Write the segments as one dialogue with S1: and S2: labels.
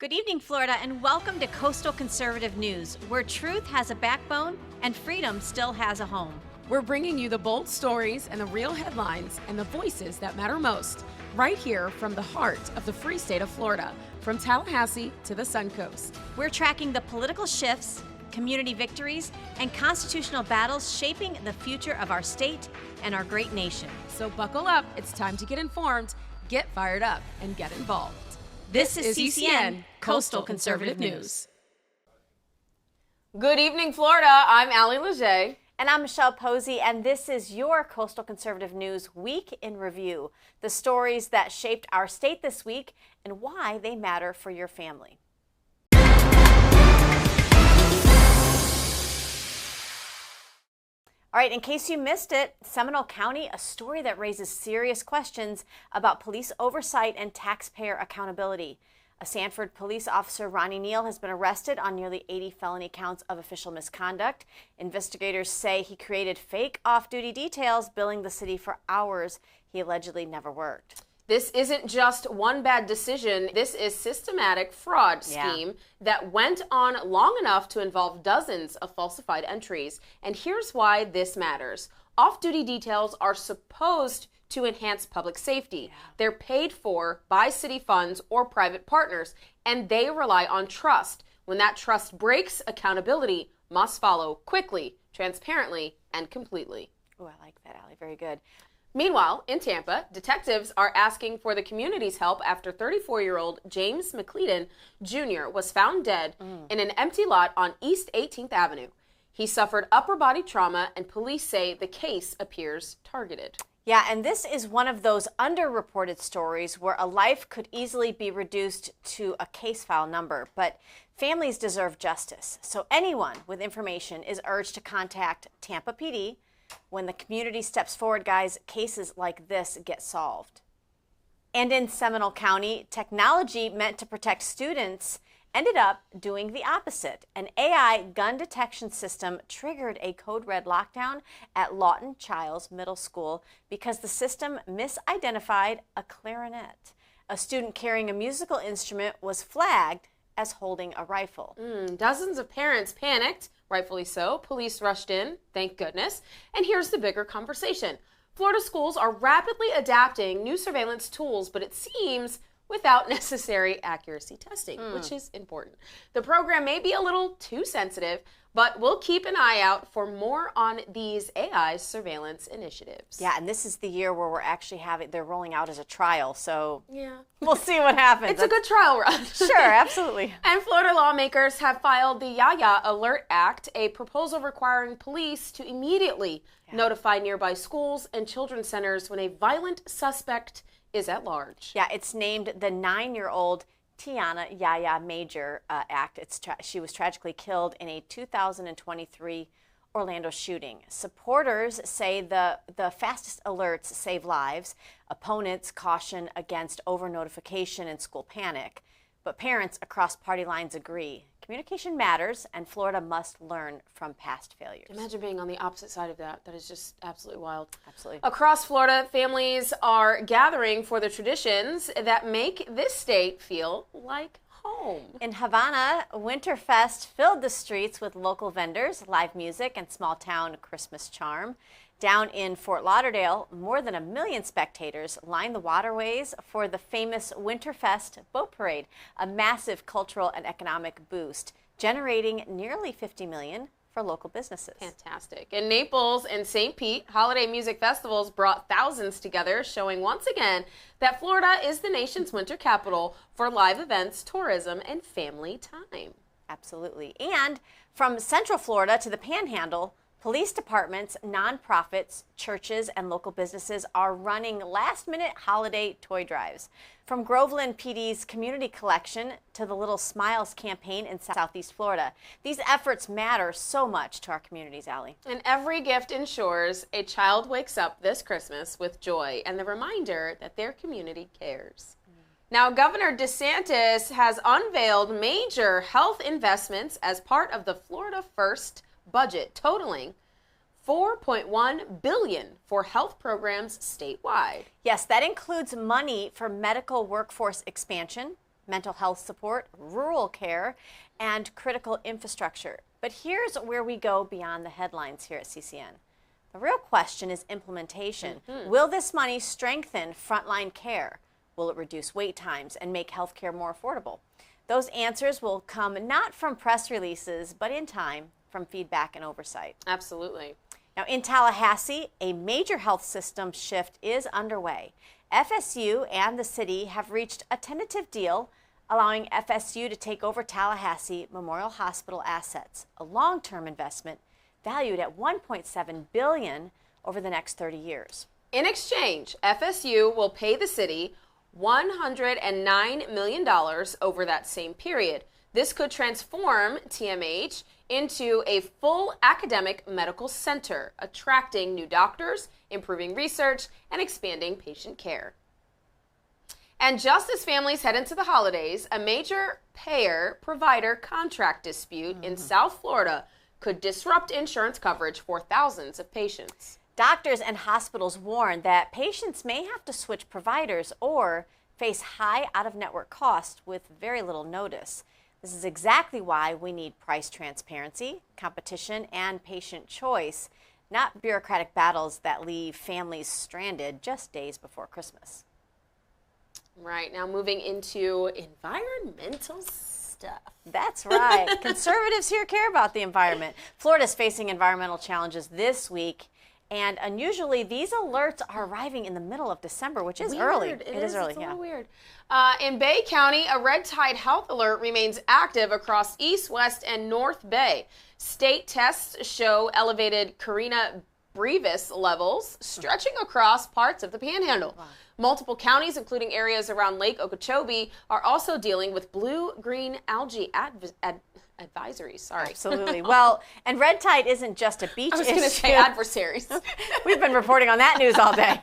S1: Good evening, Florida, and welcome to Coastal Conservative News, where truth has a backbone and freedom still has a home.
S2: We're bringing you the bold stories and the real headlines and the voices that matter most, right here from the heart of the free state of Florida, from Tallahassee to the Sun Coast.
S1: We're tracking the political shifts, community victories, and constitutional battles shaping the future of our state and our great nation.
S2: So buckle up, it's time to get informed, get fired up, and get involved.
S1: This is CCN, Coastal Conservative News.
S3: Good evening, Florida. I'm Allie Leger.
S1: And I'm Michelle Posey, and this is your Coastal Conservative News Week in Review. The stories that shaped our state this week and why they matter for your family. All right, in case you missed it, Seminole County, a story that raises serious questions about police oversight and taxpayer accountability. A Sanford police officer, Ronnie Neal, has been arrested on nearly 80 felony counts of official misconduct. Investigators say he created fake off-duty details, billing the city for hours he allegedly never worked.
S3: This isn't just one bad decision. This is systematic fraud scheme that went on long enough to involve dozens of falsified entries. And here's why this matters. Off-duty details are supposed to enhance public safety. They're paid for by city funds or private partners, and they rely on trust. When that trust breaks, accountability must follow quickly, transparently, and completely.
S1: Oh, I like that, Allie. Very good.
S3: Meanwhile, in Tampa, detectives are asking for the community's help after 34-year-old James McClellan Jr. was found dead in an empty lot on East 18th Avenue. He suffered upper body trauma, and police say the case appears targeted.
S1: Yeah, and this is one of those underreported stories where a life could easily be reduced to a case file number, but families deserve justice. So anyone with information is urged to contact Tampa PD. When the community steps forward, guys, cases like this get solved. And in Seminole County, technology meant to protect students ended up doing the opposite. An AI gun detection system triggered a code red lockdown at Lawton Childs Middle School because the system misidentified a clarinet. A student carrying a musical instrument was flagged as holding a rifle.
S3: Dozens of parents panicked, rightfully so. Police rushed in, thank goodness. And here's the bigger conversation. Florida schools are rapidly adapting new surveillance tools, but it seems without necessary accuracy testing, which is important. The program may be a little too sensitive, but we'll keep an eye out for more on these AI surveillance initiatives.
S1: Yeah, and this is the year where we're actually they're rolling out as a trial, so
S3: yeah,
S1: we'll see what happens.
S3: It's a good trial run.
S1: Sure, absolutely.
S3: And Florida lawmakers have filed the Yaya Alert Act, a proposal requiring police to immediately notify nearby schools and children's centers when a violent suspect is at large.
S1: Yeah, it's named the 9-year-old Tiana Yaya Major Act. She was tragically killed in a 2023 Orlando shooting. Supporters say the fastest alerts save lives. Opponents caution against over-notification and school panic. But parents across party lines agree. Communication matters, and Florida must learn from past failures.
S3: Imagine being on the opposite side of that. That is just absolutely wild.
S1: Absolutely.
S3: Across Florida, families are gathering for the traditions that make this state feel like home.
S1: In Havana, Winterfest filled the streets with local vendors, live music, and small-town Christmas charm. Down in Fort Lauderdale, more than 1 million spectators lined the waterways for the famous Winterfest boat parade, a massive cultural and economic boost, generating nearly $50 million for local businesses.
S3: Fantastic. In Naples and St. Pete, holiday music festivals brought thousands together, showing once again that Florida is the nation's winter capital for live events, tourism, and family time.
S1: Absolutely. And from Central Florida to the Panhandle, police departments, nonprofits, churches, and local businesses are running last-minute holiday toy drives. From Groveland PD's Community Collection to the Little Smiles campaign in Southeast Florida, these efforts matter so much to our communities, Allie.
S3: And every gift ensures a child wakes up this Christmas with joy and the reminder that their community cares. Now, Governor DeSantis has unveiled major health investments as part of the Florida First budget, totaling $4.1 billion for health programs statewide.
S1: Yes, that includes money for medical workforce expansion, mental health support, rural care, and critical infrastructure. But here's where we go beyond the headlines here at CCN. The real question is implementation. Will this money strengthen frontline care? Will it reduce wait times and make healthcare more affordable? Those answers will come not from press releases, but in time from feedback and oversight.
S3: Absolutely.
S1: Now, in Tallahassee, a major health system shift is underway. FSU and the city have reached a tentative deal allowing FSU to take over Tallahassee Memorial Hospital assets, a long-term investment valued at $1.7 billion over the next 30 years.
S3: In exchange, FSU will pay the city $109 million over that same period. This could transform TMH into a full academic medical center, attracting new doctors, improving research, and expanding patient care. And just as families head into the holidays, a major payer-provider contract dispute in South Florida could disrupt insurance coverage for thousands of patients.
S1: Doctors and hospitals warn that patients may have to switch providers or face high out-of-network costs with very little notice. This is exactly why we need price transparency, competition, and patient choice, not bureaucratic battles that leave families stranded just days before Christmas.
S3: Right, now moving into environmental stuff.
S1: That's right. Conservatives here care about the environment. Florida's facing environmental challenges this week, and unusually these alerts are arriving in the middle of December, which is early. It is early.
S3: It's a little weird. In Bay County, a red tide health alert remains active across East, West, and North Bay. State tests show elevated Carina brevis levels stretching across parts of the Panhandle. Wow. Multiple counties, including areas around Lake Okeechobee, are also dealing with blue-green algae advisories. Sorry.
S1: Absolutely. Well, and red tide isn't just a beach issue.
S3: I was going to say adversaries.
S1: We've been reporting on that news all day.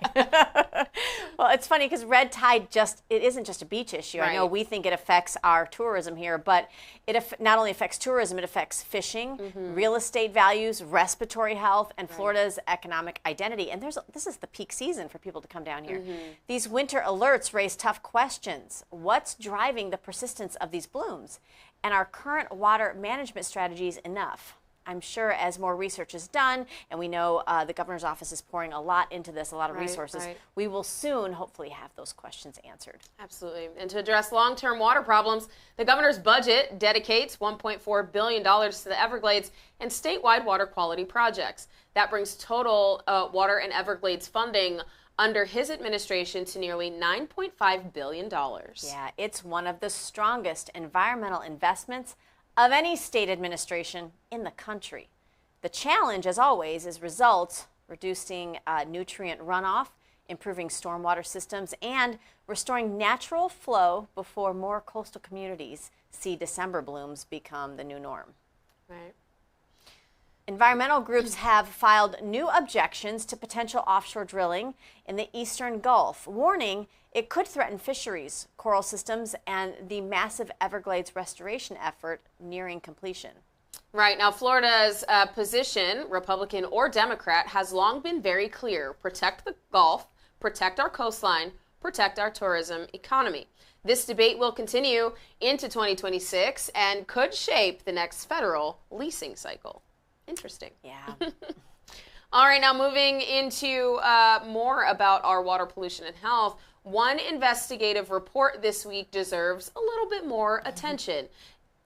S1: Well, it's funny because red tide it isn't just a beach issue. Right. I know we think it affects our tourism here, but it not only affects tourism, it affects fishing, real estate values, respiratory health, and Florida's economic identity. And this is the peak season for people to come down here. These winter alerts raise tough questions. What's driving the persistence of these blooms? And are current water management strategies enough? I'm sure as more research is done, and we know the governor's office is pouring a lot into this, a lot of resources, we will soon hopefully have those questions answered. Absolutely.
S3: And to address long-term water problems, the governor's budget dedicates $1.4 billion to the Everglades and statewide water quality projects. That brings total water and Everglades funding under his administration to nearly $9.5 billion.
S1: Yeah, it's one of the strongest environmental investments of any state administration in the country. The challenge, as always, is results, reducing nutrient runoff, improving stormwater systems, and restoring natural flow before more coastal communities see December blooms become the new norm.
S3: Right.
S1: Environmental groups have filed new objections to potential offshore drilling in the eastern Gulf, warning it could threaten fisheries, coral systems, and the massive Everglades restoration effort nearing completion.
S3: Right. Now, Florida's position, Republican or Democrat, has long been very clear. Protect the Gulf, protect our coastline, protect our tourism economy. This debate will continue into 2026 and could shape the next federal leasing cycle. Interesting.
S1: Yeah.
S3: All right, now moving into more about our water pollution and health. One investigative report this week deserves a little bit more attention.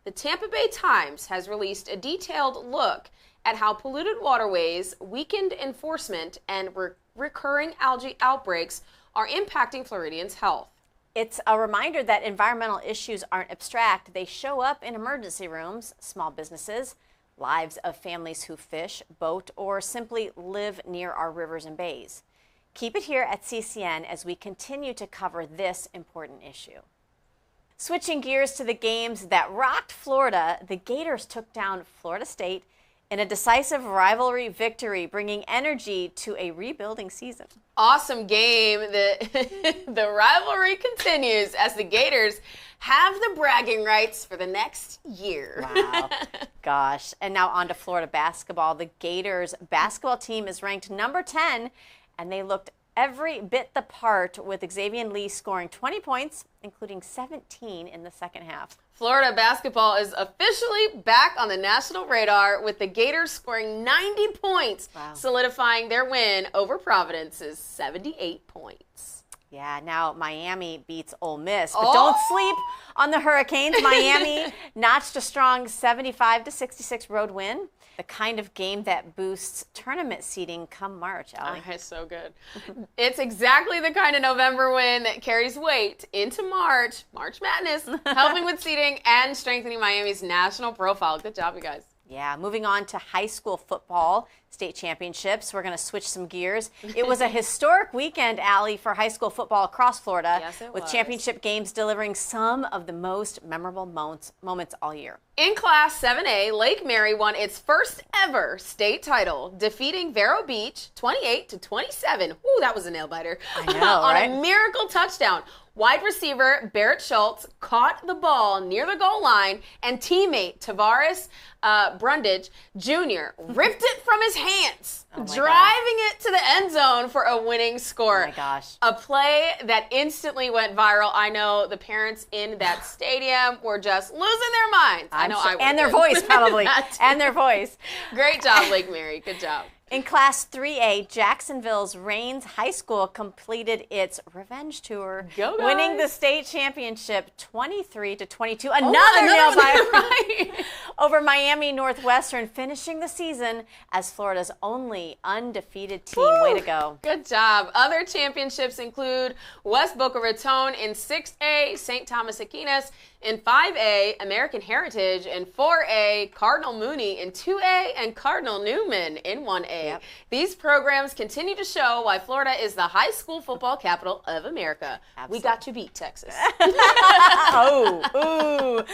S3: The Tampa Bay Times has released a detailed look at how polluted waterways, weakened enforcement, and recurring algae outbreaks are impacting Floridians' health.
S1: It's a reminder that environmental issues aren't abstract. They show up in emergency rooms, small businesses, lives of families who fish, boat, or simply live near our rivers and bays. Keep it here at CCN as we continue to cover this important issue. Switching gears to the games that rocked Florida, the Gators took down Florida State in a decisive rivalry victory, bringing energy to a rebuilding season.
S3: Awesome game. The rivalry continues as the Gators have the bragging rights for the next year.
S1: Wow. Gosh. And now on to Florida basketball. The Gators basketball team is ranked number 10, and they looked every bit the part, with Xavier Lee scoring 20 points, including 17 in the second half.
S3: Florida basketball is officially back on the national radar, with the Gators scoring 90 points, solidifying their win over Providence's 78 points.
S1: Yeah, now Miami beats Ole Miss, but don't sleep on the Hurricanes. Miami notched a strong 75-66 road win. The kind of game that boosts tournament seeding come March, Allie.
S3: It's so good. It's exactly the kind of November win that carries weight into March Madness, helping with seeding and strengthening Miami's national profile. Good job, you guys.
S1: Yeah, moving on to high school football state championships. We're going to switch some gears. It was a historic weekend, Allie, for high school football across Florida.
S3: Yes, it
S1: with
S3: was.
S1: championship games delivering some of the most memorable moments all year.
S3: In Class 7A, Lake Mary won its first ever state title, defeating Vero Beach 28-27. Ooh, that was a nail-biter.
S1: I know,
S3: on
S1: right?
S3: a miracle touchdown. Wide receiver Barrett Schultz caught the ball near the goal line, and teammate Tavares Brundage Jr. ripped it from his hands, driving it to the end zone for a winning score.
S1: Oh my gosh.
S3: A play that instantly went viral. I know the parents in that stadium were just losing their minds. I know I would.
S1: And their voice, probably. And their voice.
S3: Great job, Lake Mary. Good job.
S1: In Class 3A, Jacksonville's Rains High School completed its revenge tour,
S3: Go guys.
S1: winning the state championship 23-22. Another nail-biter over Miami Northwestern, finishing the season as Florida's only undefeated team.
S3: Woo!
S1: Way to go.
S3: Good job. Other championships include West Boca Raton in 6A, St. Thomas Aquinas in 5A, American Heritage in 4A, Cardinal Mooney in 2A, and Cardinal Newman in 1A.
S1: Yep.
S3: These programs continue to show why Florida is the high school football capital of America.
S1: Absolutely.
S3: We got to beat Texas.
S1: Ooh.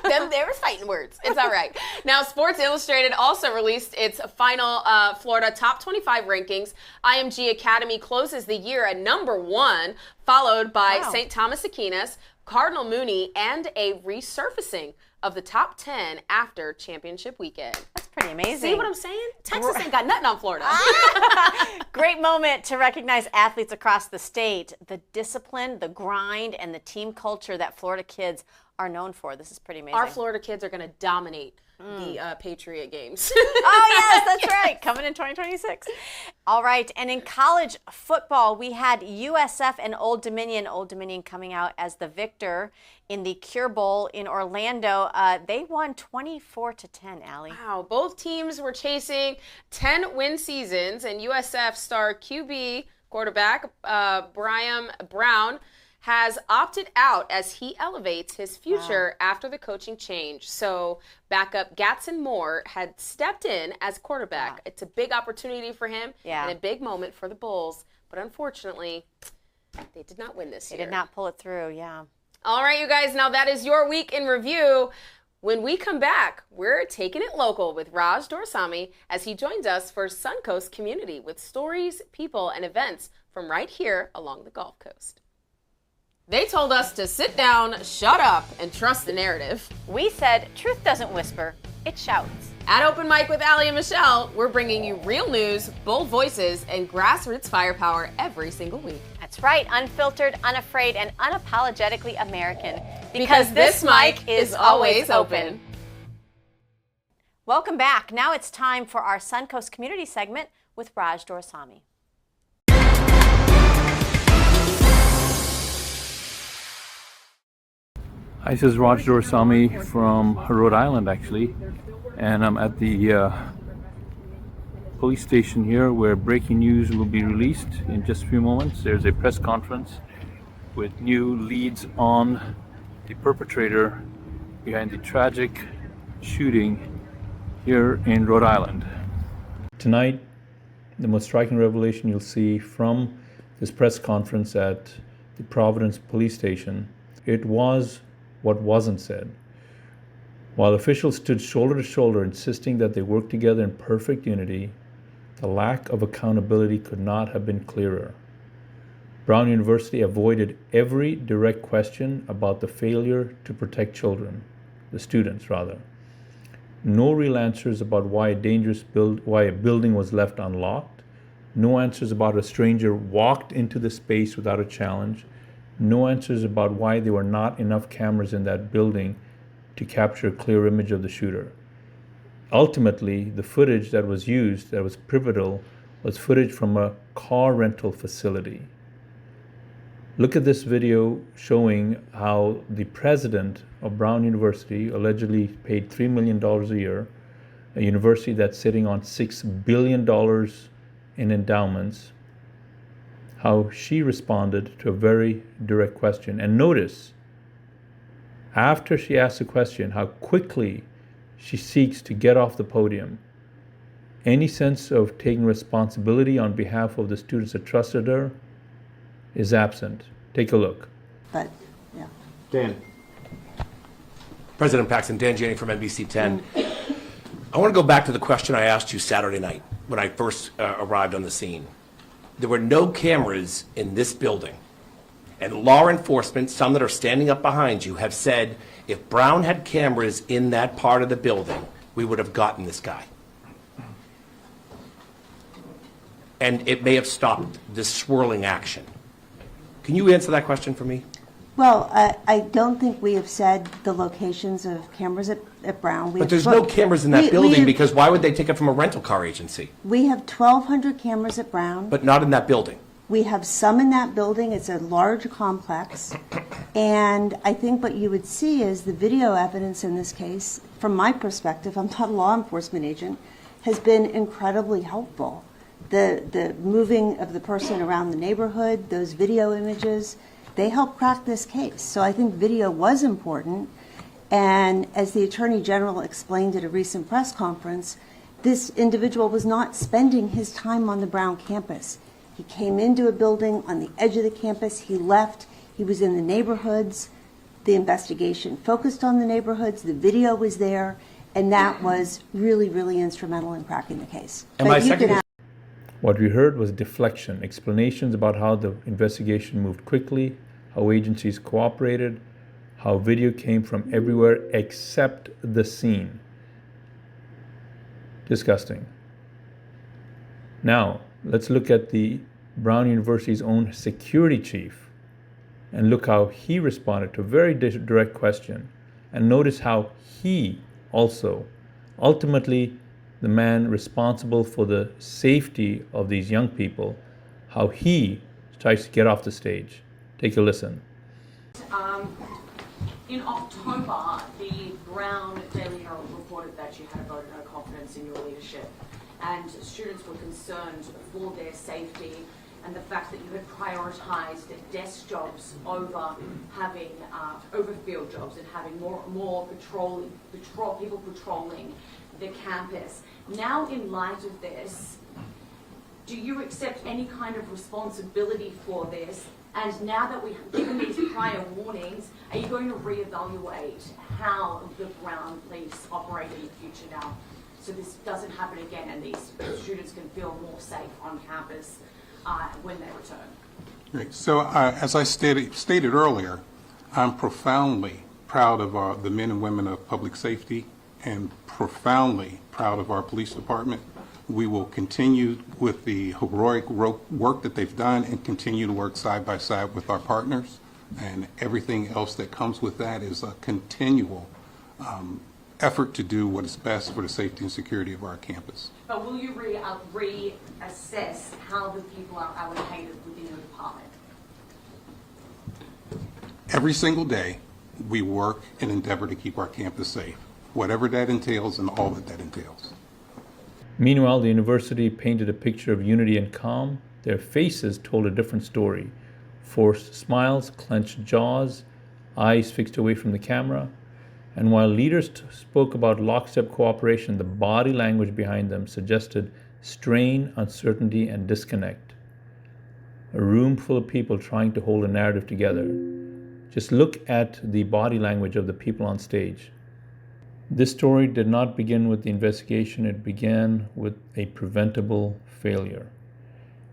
S3: They were fighting words. It's all right. Now, Sports Illustrated also released its final Florida Top 25 rankings. IMG Academy closes the year at number 1, followed by St. Thomas Aquinas, Cardinal Mooney, and a resurfacing of the top 10 after championship weekend.
S1: That's pretty amazing.
S3: See what I'm saying? Texas ain't got nothing on Florida.
S1: Great moment to recognize athletes across the state. The discipline, the grind, and the team culture that Florida kids are known for. This is pretty amazing.
S3: Our Florida kids are going to dominate the Patriot games.
S1: Oh, yes, that's right. Coming in 2026. All right. And in college football, we had USF and Old Dominion. Old Dominion coming out as the victor in the Cure Bowl in Orlando. They won 24-10, Allie.
S3: Wow. Both teams were chasing 10-win seasons, and USF star QB quarterback Brian Brown has opted out as he elevates his future after the coaching change. So backup Gatson Moore had stepped in as quarterback.
S1: Wow.
S3: It's a big opportunity for him
S1: Yeah.
S3: and a big moment for the Bulls. But unfortunately, they did not win this year.
S1: They did not pull it through, yeah.
S3: All right, you guys, now that is your week in review. When we come back, we're taking it local with Raj Dorsami as he joins us for Suncoast Community with stories, people, and events from right here along the Gulf Coast. They told us to sit down, shut up, and trust the narrative.
S1: We said truth doesn't whisper, it shouts.
S3: At Open Mic with Allie and Michelle, we're bringing you real news, bold voices, and grassroots firepower every single week.
S1: That's right, unfiltered, unafraid, and unapologetically American. Because this mic is always open. Welcome back. Now it's time for our Suncoast Community segment with Raj Dorsami.
S4: Hi, this is Raj Dorsami from Rhode Island, actually, and I'm at the police station here where breaking news will be released in just a few moments. There's a press conference with new leads on the perpetrator behind the tragic shooting here in Rhode Island. Tonight, the most striking revelation you'll see from this press conference at the Providence police station, it was what wasn't said. While officials stood shoulder to shoulder insisting that they work together in perfect unity, the lack of accountability could not have been clearer. Brown University avoided every direct question about the failure to protect children, the students rather. No real answers about why a building was left unlocked, No answers about a stranger walked into the space without a challenge. No answers about why there were not enough cameras in that building to capture a clear image of the shooter. Ultimately, the footage that was used, that was pivotal, was footage from a car rental facility. Look at this video showing how the president of Brown University, allegedly paid $3 million a year, a university that's sitting on $6 billion in endowments, how she responded to a very direct question. And notice, after she asked the question, how quickly she seeks to get off the podium. Any sense of taking responsibility on behalf of the students that trusted her is absent. Take a look.
S5: But, yeah.
S6: Dan.
S7: President Paxton, Dan Janney from NBC 10. I want to go back to the question I asked you Saturday night when I first arrived on the scene. There were no cameras in this building. And law enforcement, some that are standing up behind you, have said if Brown had cameras in that part of the building, we would have gotten this guy. And it may have stopped this swirling action. Can you answer that question for me?
S5: Well, I don't think we have said the locations of cameras at Brown.
S7: But there's no cameras in that building because why would they take it from a rental car agency?
S5: We have 1,200 cameras at Brown.
S7: But not in that building.
S5: We have some in that building. It's a large complex. And I think what you would see is the video evidence in this case, from my perspective, I'm not a law enforcement agent, has been incredibly helpful. The moving of the person around the neighborhood, those video images, they help crack this case. So I think video was important. And as the Attorney General explained at a recent press conference, this individual was not spending his time on the Brown campus. He came into a building on the edge of the campus, he left, he was in the neighborhoods. The investigation focused on the neighborhoods, the video was there, and that was really, really instrumental in cracking the case.
S4: What we heard was deflection, explanations about how the investigation moved quickly, how agencies cooperated, how video came from everywhere except the scene. Disgusting. Now, let's look at the Brown University's own security chief and look how he responded to a very direct question. And notice how he also, ultimately the man responsible for the safety of these young people, how he tries to get off the stage. Take a listen.
S8: In October, the Brown Daily Herald reported that you had a vote of no confidence in your leadership, and students were concerned for their safety and the fact that you had prioritised desk jobs over having over field jobs and having more people patrolling the campus. Now, in light of this, do you accept any kind of responsibility for this? And now that we have given these prior warnings, are you going to reevaluate how the Brown police operate in the future now, so this doesn't happen again and these students can feel more safe on campus when they return?
S9: Great. So as I stated earlier, I'm profoundly proud of the men and women of public safety and profoundly proud of our police department. We will continue with the heroic work that they've done and continue to work side by side with our partners. And everything else that comes with that is a continual effort to do what is best for the safety and security of our campus.
S8: But will you reassess how the people are allocated within your department?
S9: Every single day, we work and endeavor to keep our campus safe, whatever that entails and all that entails.
S4: Meanwhile, the university painted a picture of unity and calm. Their faces told a different story. Forced smiles, clenched jaws, eyes fixed away from the camera. And while leaders spoke about lockstep cooperation, the body language behind them suggested strain, uncertainty, and disconnect. A room full of people trying to hold a narrative together. Just look at the body language of the people on stage. This story did not begin with the investigation, it began with a preventable failure.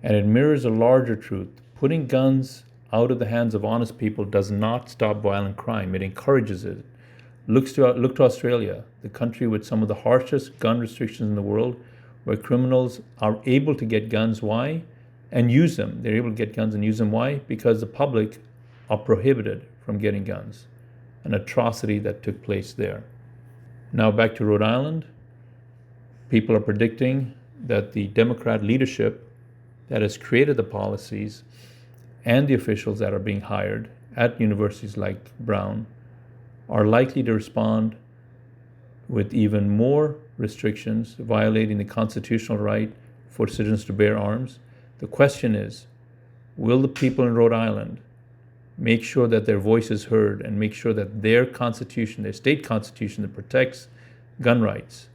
S4: And it mirrors a larger truth. Putting guns out of the hands of honest people does not stop violent crime, it encourages it. Look to Australia, the country with some of the harshest gun restrictions in the world, where criminals are able to get guns. Why? And use them. They're able to get guns and use them. Why? Because the public are prohibited from getting guns. An atrocity that took place there. Now back to Rhode Island. People are predicting that the Democrat leadership that has created the policies and the officials that are being hired at universities like Brown are likely to respond with even more restrictions, violating the constitutional right for citizens to bear arms. The question is, will the people in Rhode Island make sure that their voice is heard and make sure that their constitution, their state constitution that protects gun rights,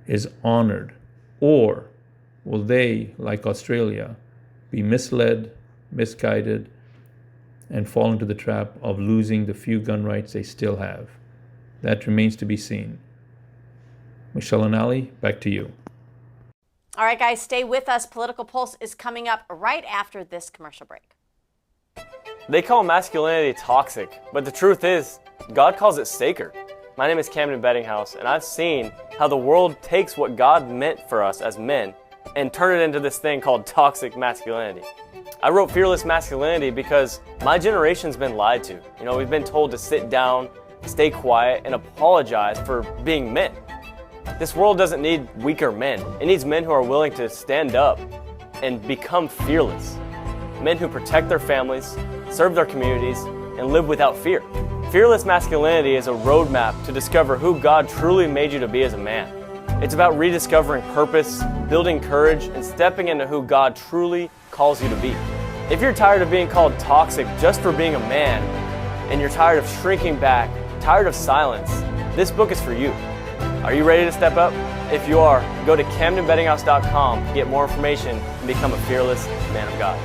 S4: is honored? Or will they, like Australia, be misled, misguided, and fall into the trap of losing the few gun rights they still have? That remains to be seen. Michelle and Ali, back to you.
S1: All right, guys, stay with us. Political Pulse is coming up right after this commercial break.
S6: They call masculinity toxic, but the truth is, God calls it sacred. My name is Camden Bedinghaus, and I've seen how the world takes what God meant for us as men and turn it into this thing called toxic masculinity. I wrote Fearless Masculinity because my generation's been lied to. You know, we've been told to sit down, stay quiet, and apologize for being men. This world doesn't need weaker men. It needs men who are willing to stand up and become fearless. Men who protect their families, serve their communities, and live without fear. Fearless Masculinity is a roadmap to discover who God truly made you to be as a man. It's about rediscovering purpose, building courage, and stepping into who God truly calls you to be. If you're tired of being called toxic just for being a man, and you're tired of shrinking back, tired of silence, this book is for you. Are you ready to step up? If you are, go to CamdenBedinghaus.com to get more information and become a fearless man of God.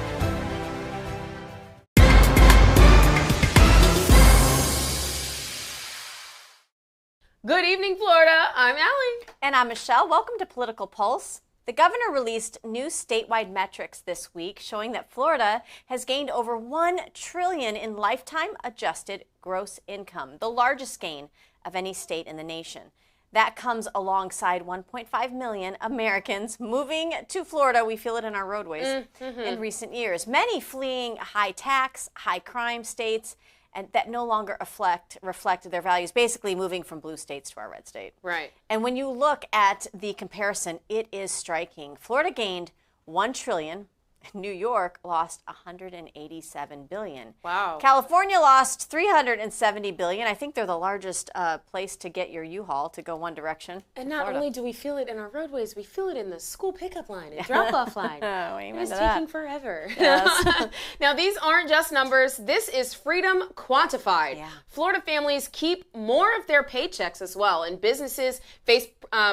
S3: Good evening, Florida. I'm Allie.
S1: And I'm Michelle. Welcome to Political Pulse. The governor released new statewide metrics this week showing that Florida has gained over $1 trillion in lifetime adjusted gross income, the largest gain of any state in the nation. That comes alongside 1.5 million Americans moving to Florida. We feel it in our roadways in recent years. Many fleeing high tax, high crime states, and that no longer reflect their values, basically moving from blue states to our red state.
S3: Right.
S1: And when you look at the comparison, it is striking. Florida gained $1 trillion. New York lost $187 billion.
S3: Wow.
S1: California lost $370 billion. I think they're the largest place to get your U-Haul to go one direction.
S3: And not only do we feel it in our roadways, we feel it in the school pickup line and drop-off line.
S1: Oh, amen
S3: It's
S1: to that.
S3: taking forever.
S1: Yes.
S3: Now, these aren't just numbers. This is freedom quantified.
S1: Yeah.
S3: Florida families keep more of their paychecks as well, and businesses face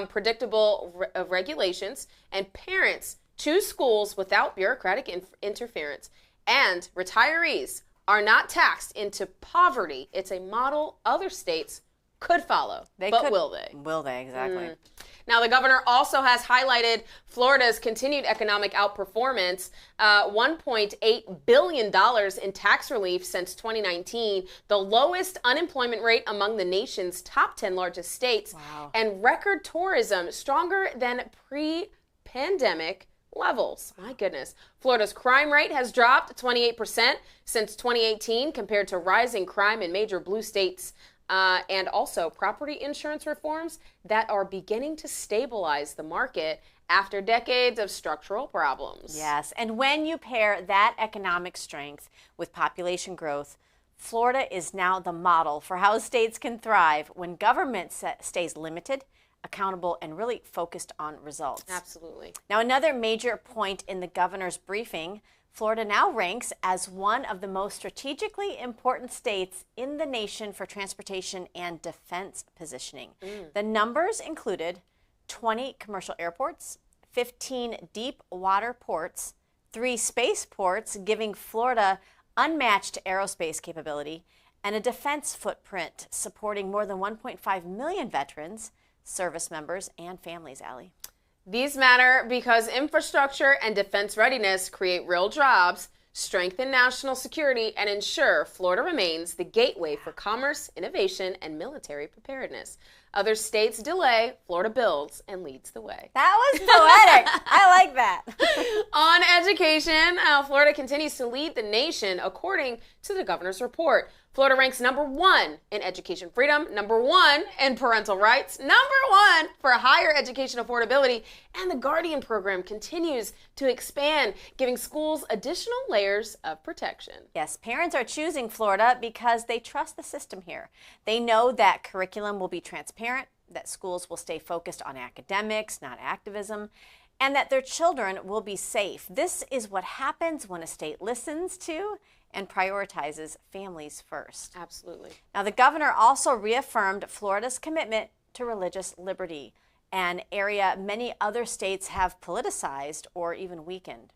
S3: predictable regulations, and parents choose schools without bureaucratic interference, and retirees are not taxed into poverty. It's a model other states could follow, will they?
S1: Will they, exactly.
S3: Now, the governor also has highlighted Florida's continued economic outperformance, $1.8 billion in tax relief since 2019, the lowest unemployment rate among the nation's top 10 largest states, and record tourism stronger than pre-pandemic levels. My goodness. Florida's crime rate has dropped 28% since 2018 compared to rising crime in major blue states, and also property insurance reforms that are beginning to stabilize the market after decades of structural problems.
S1: Yes, and when you pair that economic strength with population growth, Florida is now the model for how states can thrive when government stays limited, accountable, and really focused on results.
S3: Absolutely.
S1: Now, another major point in the governor's briefing, Florida now ranks as one of the most strategically important states in the nation for transportation and defense positioning. The numbers included 20 commercial airports, 15 deep water ports, 3 spaceports, giving Florida unmatched aerospace capability, and a defense footprint supporting more than 1.5 million veterans, service members, and families, Allie.
S3: These matter because infrastructure and defense readiness create real jobs, strengthen national security, and ensure Florida remains the gateway for commerce, innovation, and military preparedness. Other states delay, Florida builds and leads the way.
S1: That was poetic. I like that.
S3: On education, Florida continues to lead the nation according to the governor's report. Florida ranks #1 in education freedom, #1 in parental rights, #1 for higher education affordability, and the Guardian program continues to expand, giving schools additional layers of protection.
S1: Yes, parents are choosing Florida because they trust the system here. They know that curriculum will be transparent, that schools will stay focused on academics, not activism, and that their children will be safe. This is what happens when a state listens to and prioritizes families first.
S3: Absolutely.
S1: Now, the governor also reaffirmed Florida's commitment to religious liberty, an area many other states have politicized or even weakened.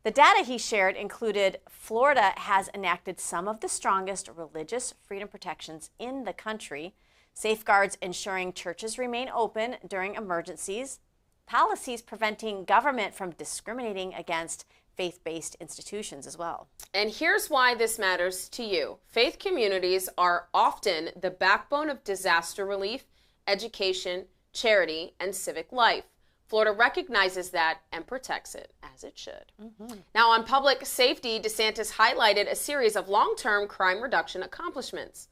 S1: The data he shared included Florida has enacted some of the strongest religious freedom protections in the country, safeguards ensuring churches remain open during emergencies, policies preventing government from discriminating against faith-based institutions as well.
S3: And here's why this matters to you. Faith communities are often the backbone of disaster relief, education, charity, and civic life. Florida recognizes that and protects it as it should. Now, on public safety, DeSantis highlighted a series of long-term crime reduction accomplishments.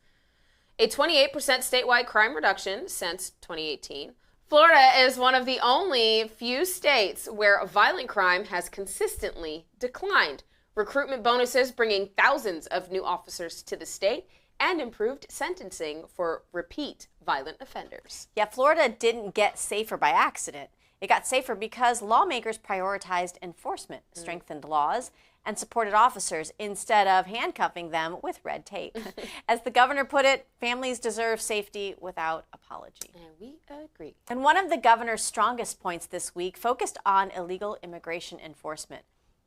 S3: A 28% statewide crime reduction since 2018. Florida is one of the only few states where violent crime has consistently declined. Recruitment bonuses bringing thousands of new officers to the state and improved sentencing for repeat violent offenders.
S1: Yeah, Florida didn't get safer by accident. It got safer because lawmakers prioritized enforcement, strengthened laws, and supported officers instead of handcuffing them with red tape. As the governor put it, families deserve safety without apology.
S3: And we agree.
S1: And one of the governor's strongest points this week focused on illegal immigration enforcement.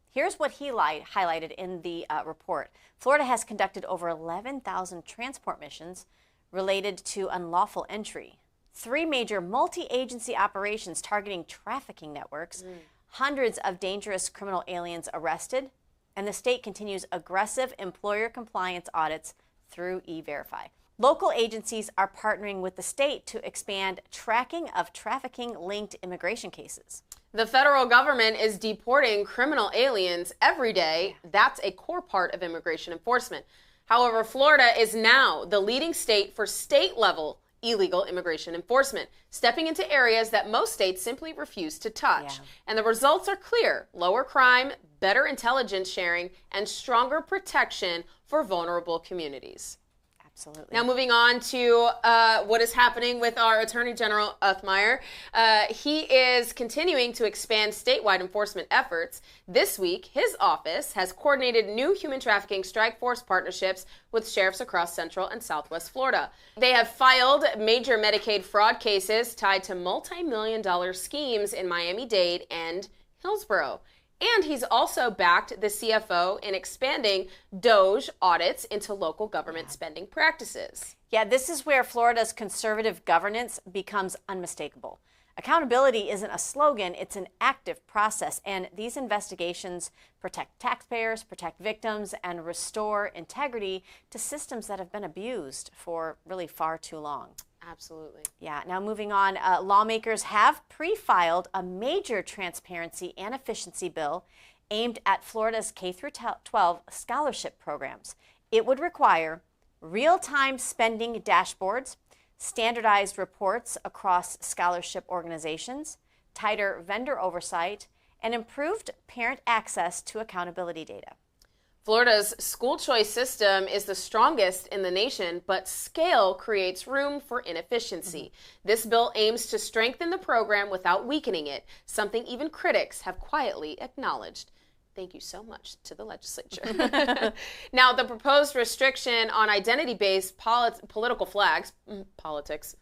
S1: Here's what he highlighted in the report. Florida has conducted over 11,000 transport missions related to unlawful entry. 3 major multi-agency operations targeting trafficking networks, hundreds of dangerous criminal aliens arrested, and the state continues aggressive employer compliance audits through E-Verify. Local agencies are partnering with the state to expand tracking of trafficking-linked immigration cases.
S3: The federal government is deporting criminal aliens every day. That's a core part of immigration enforcement. However, Florida is now the leading state for state-level illegal immigration enforcement, stepping into areas that most states simply refuse to touch. And the results are clear: lower crime, better intelligence sharing, and stronger protection for vulnerable communities.
S1: Absolutely.
S3: Now, moving on to what is happening with our Attorney General Uthmeier. He is continuing to expand statewide enforcement efforts. This week, his office has coordinated new human trafficking strike force partnerships with sheriffs across Central and Southwest Florida. They have filed major Medicaid fraud cases tied to multi-million-dollar schemes in Miami-Dade and Hillsborough. And he's also backed the CFO in expanding DOJ audits into local government spending practices.
S1: Yeah, this is where Florida's conservative governance becomes unmistakable. Accountability isn't a slogan, it's an active process. And these investigations protect taxpayers, protect victims, and restore integrity to systems that have been abused for really far too long.
S3: Absolutely.
S1: Yeah. Now moving on, lawmakers have pre-filed a major transparency and efficiency bill aimed at Florida's K-12 scholarship programs. It would require real-time spending dashboards, standardized reports across scholarship organizations, tighter vendor oversight, and improved parent access to accountability data.
S3: Florida's school choice system is the strongest in the nation, but scale creates room for inefficiency. This bill aims to strengthen the program without weakening it, something even critics have quietly acknowledged. Thank you so much to the legislature. Now, the proposed restriction on identity-based political flags, politics,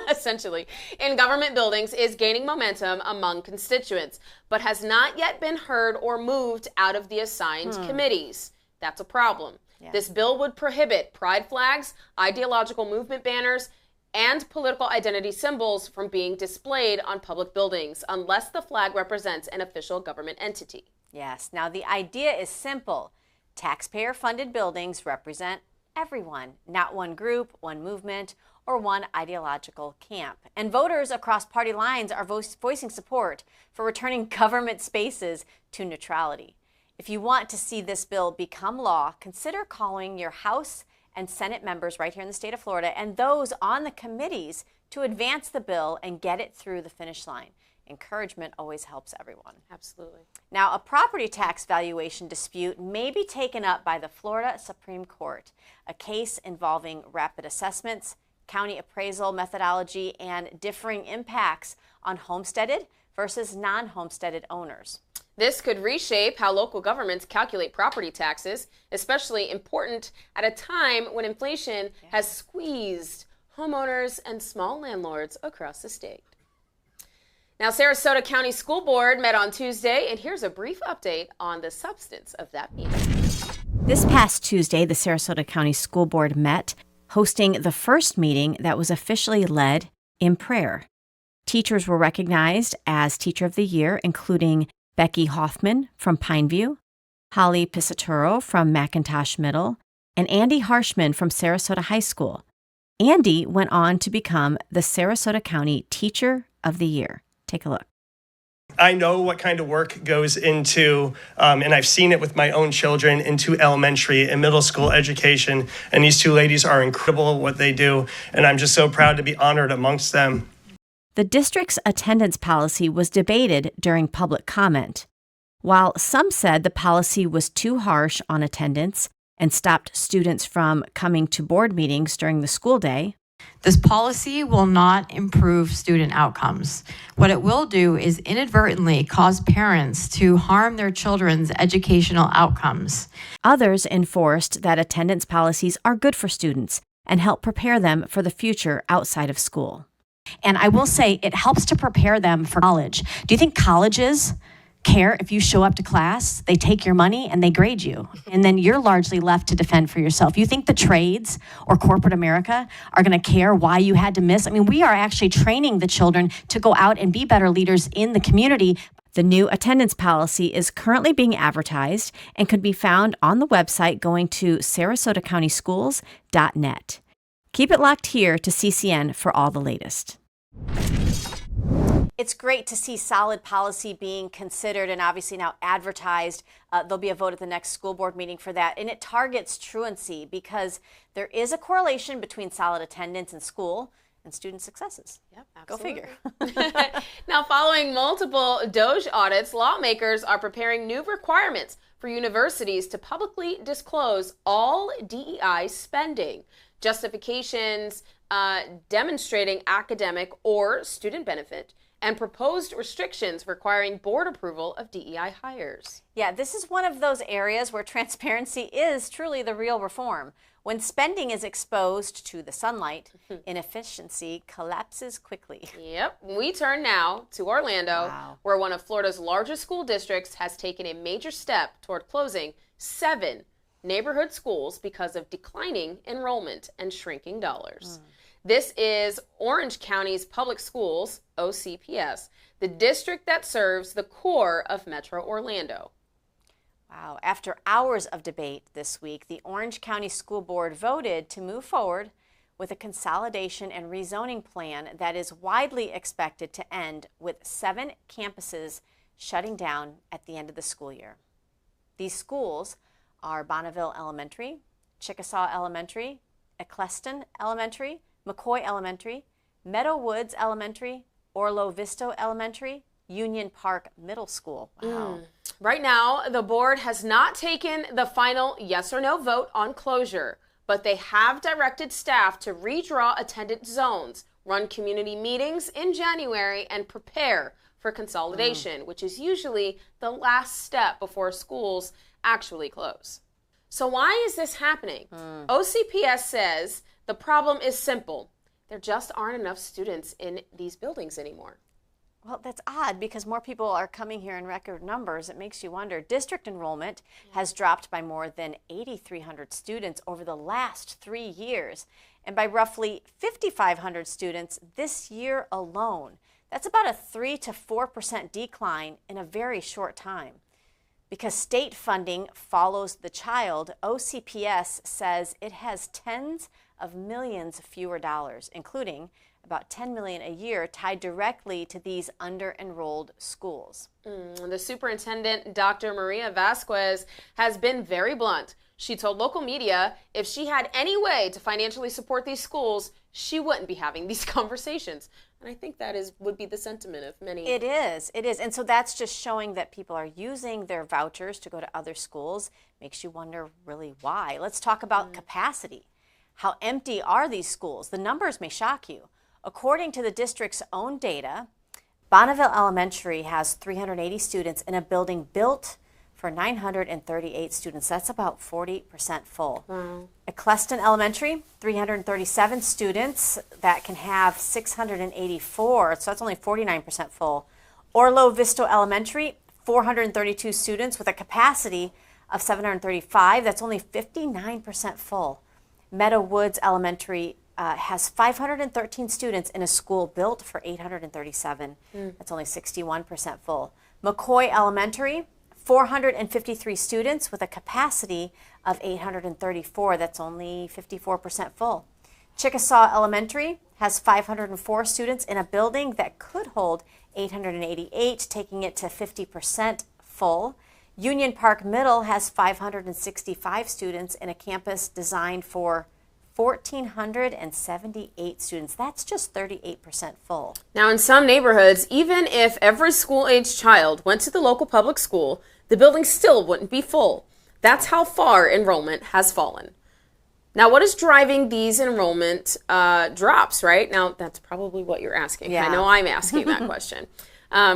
S3: essentially, in government buildings is gaining momentum among constituents, but has not yet been heard or moved out of the assigned committees. That's a problem. Yeah. This bill would prohibit pride flags, ideological movement banners, and political identity symbols from being displayed on public buildings unless the flag represents an official government entity.
S1: Yes. Now, the idea is simple. Taxpayer-funded buildings represent everyone, not one group, one movement, or one ideological camp. And voters across party lines are voicing support for returning government spaces to neutrality. If you want to see this bill become law, consider calling your House and Senate members right here in the state of Florida and those on the committees to advance the bill and get it through the finish line. Encouragement always helps everyone.
S3: Absolutely.
S1: Now, a property tax valuation dispute may be taken up by the Florida Supreme Court, a case involving rapid assessments, county appraisal methodology, and differing impacts on homesteaded versus non-homesteaded owners.
S3: This could reshape how local governments calculate property taxes, especially important at a time when inflation has squeezed homeowners and small landlords across the state. Now, Sarasota County School Board met on Tuesday, and here's a brief update on the substance of that meeting.
S1: This past Tuesday, the Sarasota County School Board met, hosting the first meeting that was officially led in prayer. Teachers were recognized as Teacher of the Year, including Becky Hoffman from Pineview, Holly Pisaturo from McIntosh Middle, and Andy Harshman from Sarasota High School. Andy went on to become the Sarasota County Teacher of the Year. Take a look.
S10: I know what kind of work goes into, and I've seen it with my own children, into elementary and middle school education. And these two ladies are incredible at what they do. And I'm just so proud to be honored amongst them.
S1: The district's attendance policy was debated during public comment. While some said the policy was too harsh on attendance and stopped students from coming to board meetings during the school day,
S11: this policy will not improve student outcomes. What it will do is inadvertently cause parents to harm their children's educational outcomes.
S1: Others enforced that attendance policies are good for students and help prepare them for the future outside of school.
S12: And I will say it helps to prepare them for college. Do you think colleges care if you show up to class, they take your money and they grade you, and then you're largely left to defend for yourself? You think the trades or corporate America are going to care why you had to miss? I mean, we are actually training the children to go out and be better leaders in the community.
S1: The new attendance policy is currently being advertised and could be found on the website going to sarasotacountyschools.net. Keep it locked here to CCN for all the latest. It's great to see solid policy being considered and obviously now advertised. There'll be a vote at the next school board meeting for that. And it targets truancy because there is a correlation between solid attendance in school and student successes.
S3: Yep, absolutely.
S1: Go figure.
S3: Now, following multiple DOJ audits, lawmakers are preparing new requirements for universities to publicly disclose all DEI spending, justifications demonstrating academic or student benefit, and proposed restrictions requiring board approval of DEI hires.
S1: Yeah, this is one of those areas where transparency is truly the real reform. When spending is exposed to the sunlight, inefficiency collapses quickly.
S3: Yep. We turn now to Orlando, where one of Florida's largest school districts has taken a major step toward closing 7 neighborhood schools because of declining enrollment and shrinking dollars. This is Orange County's Public Schools, OCPS, the district that serves the core of Metro Orlando.
S1: Wow. After hours of debate this week, the Orange County School Board voted to move forward with a consolidation and rezoning plan that is widely expected to end with 7 campuses shutting down at the end of the school year. These schools are Bonneville Elementary, Chickasaw Elementary, Eccleston Elementary, McCoy Elementary, Meadow Woods Elementary, Orlo Visto Elementary, Union Park Middle School. Wow.
S3: Right now, the board has not taken the final yes or no vote on closure, but they have directed staff to redraw attendance zones, run community meetings in January, and prepare for consolidation, which is usually the last step before schools actually close. So why is this happening? OCPS says the problem is simple. There just aren't enough students in these buildings anymore.
S1: Well, that's odd because more people are coming here in record numbers. It makes you wonder. District enrollment has dropped by more than 8,300 students over the last 3 years and by roughly 5,500 students this year alone. That's about a 3 to 4% decline in a very short time. Because state funding follows the child, OCPS says it has tens of millions fewer dollars, including about $10 million a year tied directly to these under-enrolled schools.
S3: The superintendent, Dr. Maria Vasquez, has been very blunt. She told local media if she had any way to financially support these schools, she wouldn't be having these conversations. And I think that would be the sentiment of many.
S1: It is. And so that's just showing that people are using their vouchers to go to other schools. Makes you wonder really why. Let's talk about capacity. How empty are these schools? The numbers may shock you. According to the district's own data, Bonneville Elementary has 380 students in a building built for 938 students. That's about 40% full.
S3: Wow.
S1: At Cleston Elementary, 337 students that can have 684, so that's only 49% full. Orlo Vista Elementary, 432 students with a capacity of 735, that's only 59% full. Meadow Woods Elementary has 513 students in a school built for 837. That's only 61% full. McCoy Elementary, 453 students with a capacity of 834. That's only 54% full. Chickasaw Elementary has 504 students in a building that could hold 888, taking it to 50% full. Union Park Middle has 565 students in a campus designed for 1,478 students. That's just 38% full.
S3: Now, in some neighborhoods, even if every school-aged child went to the local public school, the building still wouldn't be full. That's how far enrollment has fallen. Now, what is driving these enrollment drops, right? Now, that's probably what you're asking.
S1: Yeah.
S3: I know I'm asking that question.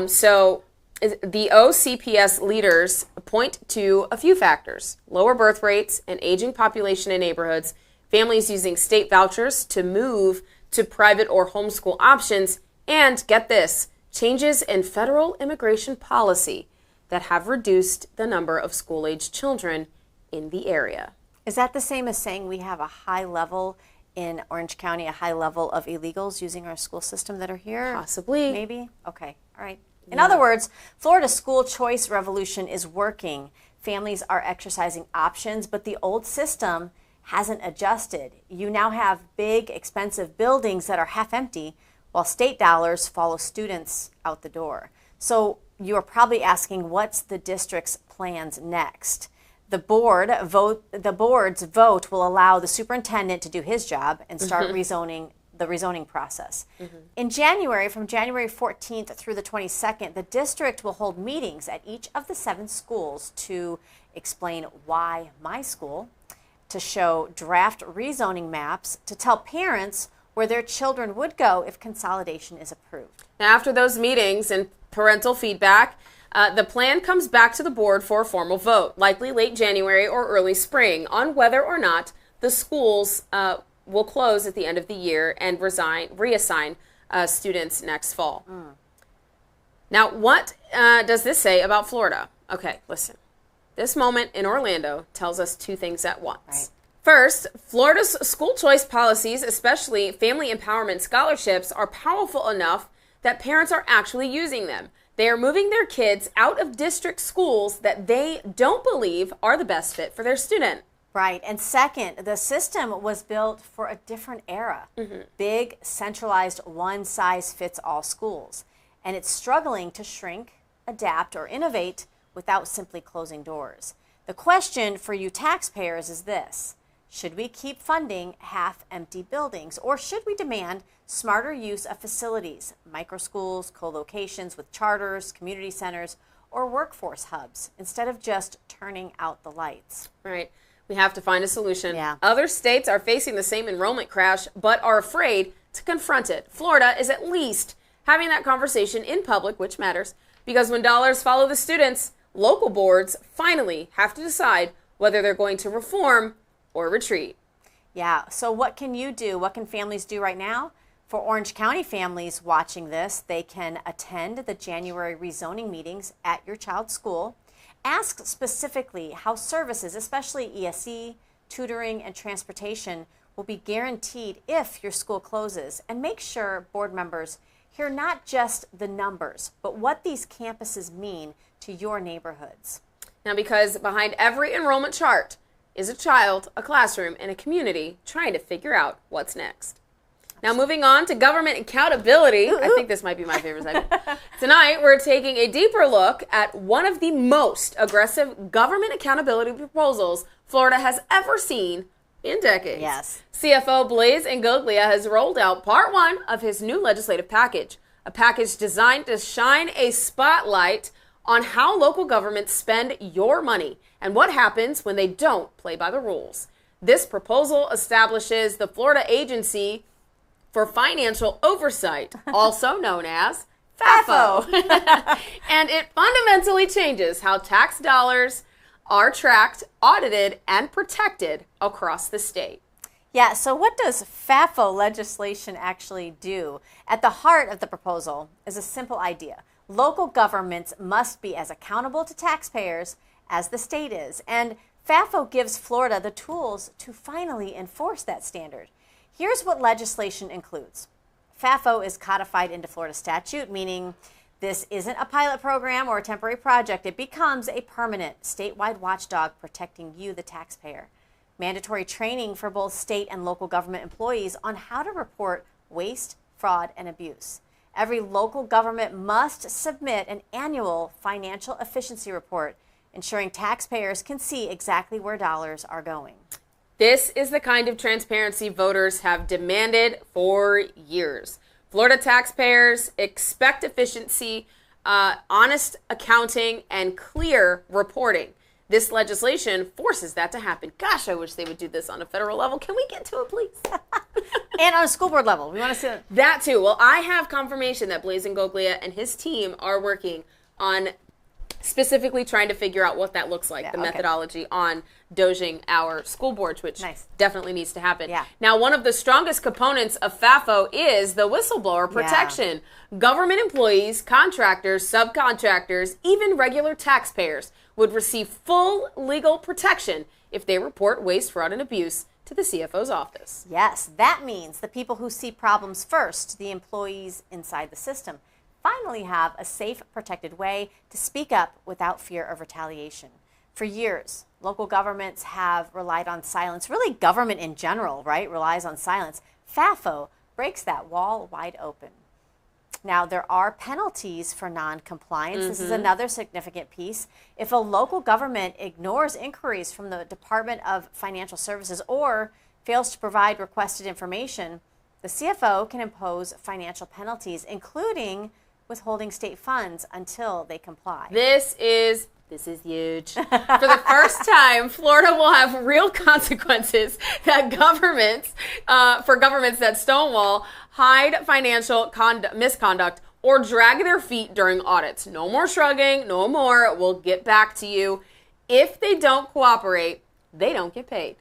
S3: So the OCPS leaders point to a few factors: lower birth rates, an aging population in neighborhoods, families using state vouchers to move to private or homeschool options, and get this, changes in federal immigration policy that have reduced the number of school-aged children in the area.
S1: Is that the same as saying we have a high level in Orange County, a high level of illegals using our school system that are here?
S3: Possibly.
S1: Maybe? Okay. All right. In other words, Florida's school choice revolution is working. Families are exercising options, but the old system hasn't adjusted. You now have big, expensive buildings that are half empty while state dollars follow students out the door. So you're probably asking, what's the district's plans next? The board's vote will allow the superintendent to do his job and start the rezoning process. In January, from January 14th through the 22nd, the district will hold meetings at each of the 7 schools to explain why my school, to show draft rezoning maps, to tell parents where their children would go if consolidation is approved.
S3: Now, after those meetings and parental feedback, the plan comes back to the board for a formal vote, likely late January or early spring, on whether or not the schools will close at the end of the year and reassign students next fall. Now, what does this say about Florida? Okay, listen. This moment in Orlando tells us 2 things at once.
S1: Right.
S3: First, Florida's school choice policies, especially family empowerment scholarships, are powerful enough that parents are actually using them. They are moving their kids out of district schools that they don't believe are the best fit for their student.
S1: Right. And second, the system was built for a different era. Big, centralized, one-size-fits-all schools. And it's struggling to shrink, adapt, or innovate without simply closing doors. The question for you taxpayers is this: should we keep funding half-empty buildings, or should we demand smarter use of facilities, microschools, co-locations with charters, community centers, or workforce hubs, instead of just turning out the lights?
S3: Right. We have to find a solution.
S1: Yeah.
S3: Other states are facing the same enrollment crash, but are afraid to confront it. Florida is at least having that conversation in public, which matters, because when dollars follow the students, local boards finally have to decide whether they're going to reform or retreat.
S1: Yeah, so what can you do? What can families do right now? For Orange County families watching this, they can attend the January rezoning meetings at your child's school. Ask specifically how services, especially ESE, tutoring, and transportation, will be guaranteed if your school closes. And make sure board members hear not just the numbers, but what these campuses mean to your neighborhoods.
S3: Now, because behind every enrollment chart is a child, a classroom, and a community trying to figure out what's next. Now, moving on to government accountability. I think this might be my favorite segment. Tonight, we're taking a deeper look at one of the most aggressive government accountability proposals Florida has ever seen in decades.
S1: Yes.
S3: CFO Blaise Ingoglia has rolled out part one of his new legislative package, a package designed to shine a spotlight on how local governments spend your money and what happens when they don't play by the rules. This proposal establishes the Florida Agency for Financial Oversight, also known as FAFO. And it fundamentally changes how tax dollars are tracked, audited, and protected across the state.
S1: Yeah, so what does FAFO legislation actually do? At the heart of the proposal is a simple idea. Local governments must be as accountable to taxpayers as the state is. And FAFO gives Florida the tools to finally enforce that standard. Here's what legislation includes. FAFO is codified into Florida statute, meaning this isn't a pilot program or a temporary project. It becomes a permanent statewide watchdog protecting you, the taxpayer. Mandatory training for both state and local government employees on how to report waste, fraud, and abuse. Every local government must submit an annual financial efficiency report, ensuring taxpayers can see exactly where dollars are going.
S3: This is the kind of transparency voters have demanded for years. Florida taxpayers expect efficiency, honest accounting, and clear reporting. This legislation forces that to happen. Gosh, I wish they would do this on a federal level. Can we get to it, please?
S1: And on a school board level. We want to see
S3: that too. Well, I have confirmation that Blaise Ingoglia and his team are working on specifically trying to figure out what that looks like, the methodology on doging our school boards, which definitely needs to happen.
S1: Yeah.
S3: Now, one of the strongest components of FAFO is the whistleblower protection. Yeah. Government employees, contractors, subcontractors, even regular taxpayers would receive full legal protection if they report waste, fraud, and abuse to the CFO's office.
S1: Yes, that means the people who see problems first, the employees inside the system, finally have a safe, protected way to speak up without fear of retaliation. For years, local governments have relied on silence. Really, government in general, right, relies on silence. FAFO breaks that wall wide open. Now, there are penalties for non-compliance. This is another significant piece. If a local government ignores inquiries from the Department of Financial Services or fails to provide requested information, the CFO can impose financial penalties, including withholding state funds until they comply.
S3: This is huge. For the first time, Florida will have real consequences that for governments that stonewall, hide financial misconduct, or drag their feet during audits. No more shrugging, no more, we'll get back to you. If they don't cooperate, they don't get paid.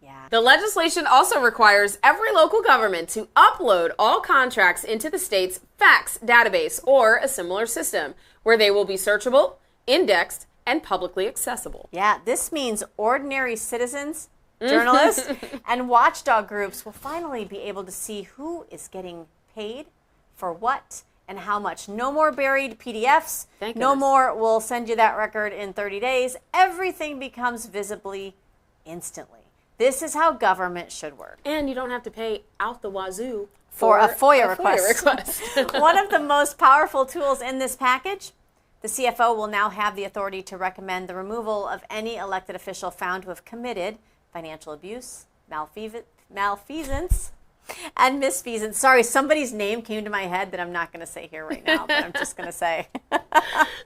S1: Yeah.
S3: The legislation also requires every local government to upload all contracts into the state's fax database or a similar system where they will be searchable, indexed, and publicly accessible.
S1: Yeah, this means ordinary citizens, journalists, and watchdog groups will finally be able to see who is getting paid for what and how much. No more buried PDFs. No more, we'll send you that record in 30 days. Everything becomes visibly instantly. This is how government should work.
S3: And you don't have to pay out the wazoo
S1: for a FOIA request. One of the most powerful tools in this package, the CFO will now have the authority to recommend the removal of any elected official found to have committed financial abuse, malfeasance, and misfeasance. Sorry, somebody's name came to my head that I'm not going to say here right now, but I'm just going to say.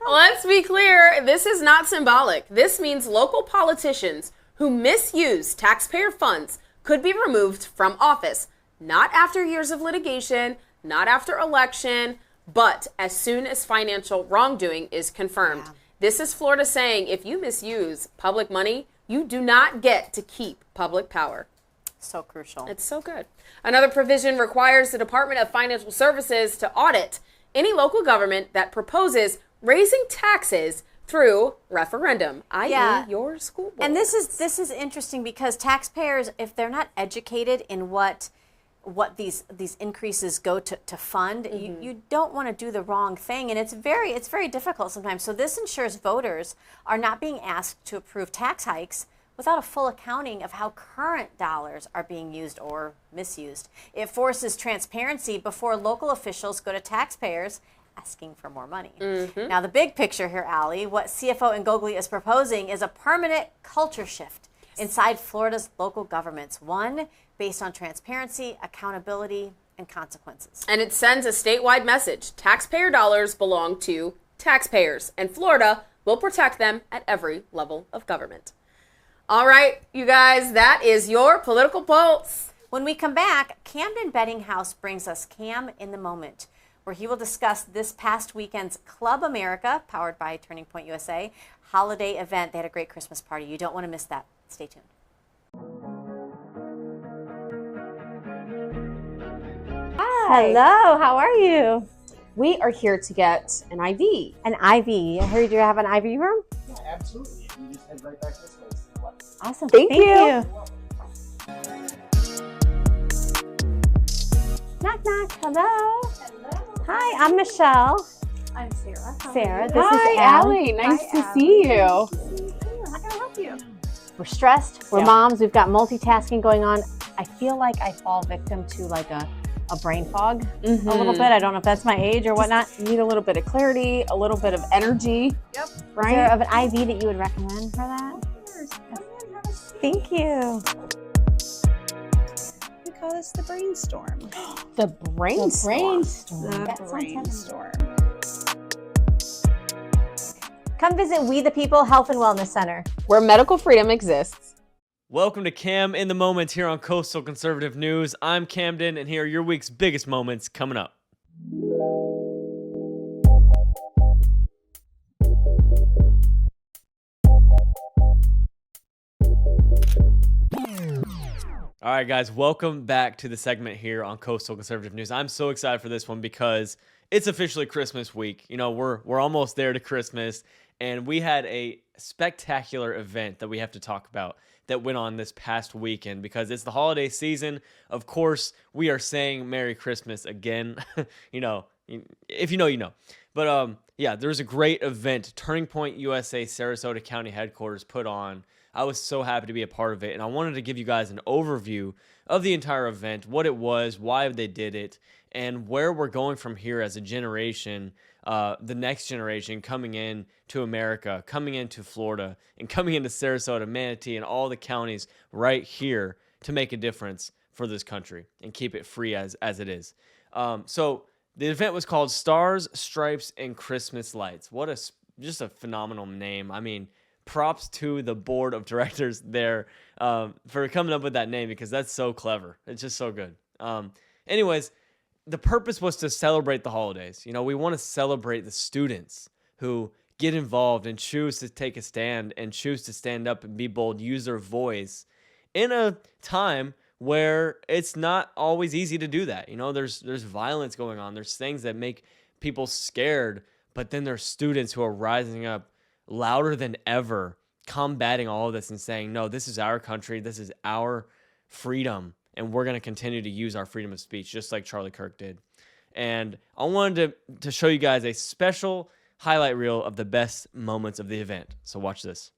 S3: Let's be clear, this is not symbolic. This means local politicians who misuse taxpayer funds could be removed from office, not after years of litigation, not after election, but as soon as financial wrongdoing is confirmed. Yeah. This is Florida saying if you misuse public money, you do not get to keep public power.
S1: So crucial.
S3: It's so good. Another provision requires the Department of Financial Services to audit any local government that proposes raising taxes through referendum, i.e. your school board.
S1: And this is interesting because taxpayers, if they're not educated in what what these increases go to fund. You don't want to do the wrong thing, and it's very difficult sometimes. So this ensures voters are not being asked to approve tax hikes without a full accounting of how current dollars are being used or misused. It forces transparency before local officials go to taxpayers asking for more money. Now, the big picture here, Allie, what CFO Ngogli is proposing is a permanent culture shift inside Florida's local governments, one based on transparency, accountability, and consequences.
S3: And it sends a statewide message. Taxpayer dollars belong to taxpayers, and Florida will protect them at every level of government. All right, you guys, that is your Political Pulse.
S1: When we come back, Camden Bedinghaus brings us Cam in the Moment, where he will discuss this past weekend's Club America, powered by Turning Point USA, holiday event. They had a great Christmas party. You don't want to miss that. Stay tuned.
S13: Hi. Hello, how are you? We are here to get an IV. An IV. I heard you have an IV room?
S14: Yeah, absolutely. You just head right back this way.
S13: Awesome. Thank you. Knock, knock. Hello. Hello. Hi, I'm Michelle.
S15: I'm Sarah.
S13: Sarah. This
S15: Hi,
S13: is
S15: Allie. Nice to see you.
S13: How can I help you? We're stressed. We're moms. We've got multitasking going on. I feel like I fall victim to like a brain fog a little bit. I don't know if that's my age or whatnot.
S15: You need a little bit of clarity, a little bit of energy.
S13: Yep.
S15: Right?
S13: Is there of an IV that you would recommend for that? Thank you.
S15: We call this the brainstorm.
S13: The brainstorm.
S15: The brainstorm.
S13: Come visit We the People Health and Wellness Center,
S3: where medical freedom exists.
S6: Welcome to Cam in the Moment here on Coastal Conservative News. I'm Camden, and here are your week's biggest moments coming up. All right, guys, welcome back to the segment here on Coastal Conservative News. I'm so excited for this one because it's officially Christmas week. You know, we're almost there to Christmas, and we had a spectacular event that we have to talk about that went on this past weekend because it's the holiday season. Of course, we are saying Merry Christmas again. You know, if you know, you know. But yeah, there's a great event Turning Point USA Sarasota County headquarters put on. I was so happy to be a part of it, and I wanted to give you guys an overview of the entire event, what it was, why they did it, and where we're going from here as a generation, the next generation coming in to America, coming into Florida, and coming into Sarasota, Manatee, and all the counties right here to make a difference for this country and keep it free as it is. So the event was called Stars, Stripes, and Christmas Lights. Just a phenomenal name. I mean, props to the board of directors there for coming up with that name because that's so clever. It's just so good. Anyways, the purpose was to celebrate the holidays. You know, we want to celebrate the students who get involved and choose to take a stand and choose to stand up and be bold, use their voice in a time where it's not always easy to do that. You know, there's violence going on. There's things that make people scared, but then there's students who are rising up louder than ever, combating all of this and saying, no, this is our country, this is our freedom, and we're going to continue to use our freedom of speech, just like Charlie Kirk did. And I wanted to show you guys a special highlight reel of the best moments of the event. So watch this.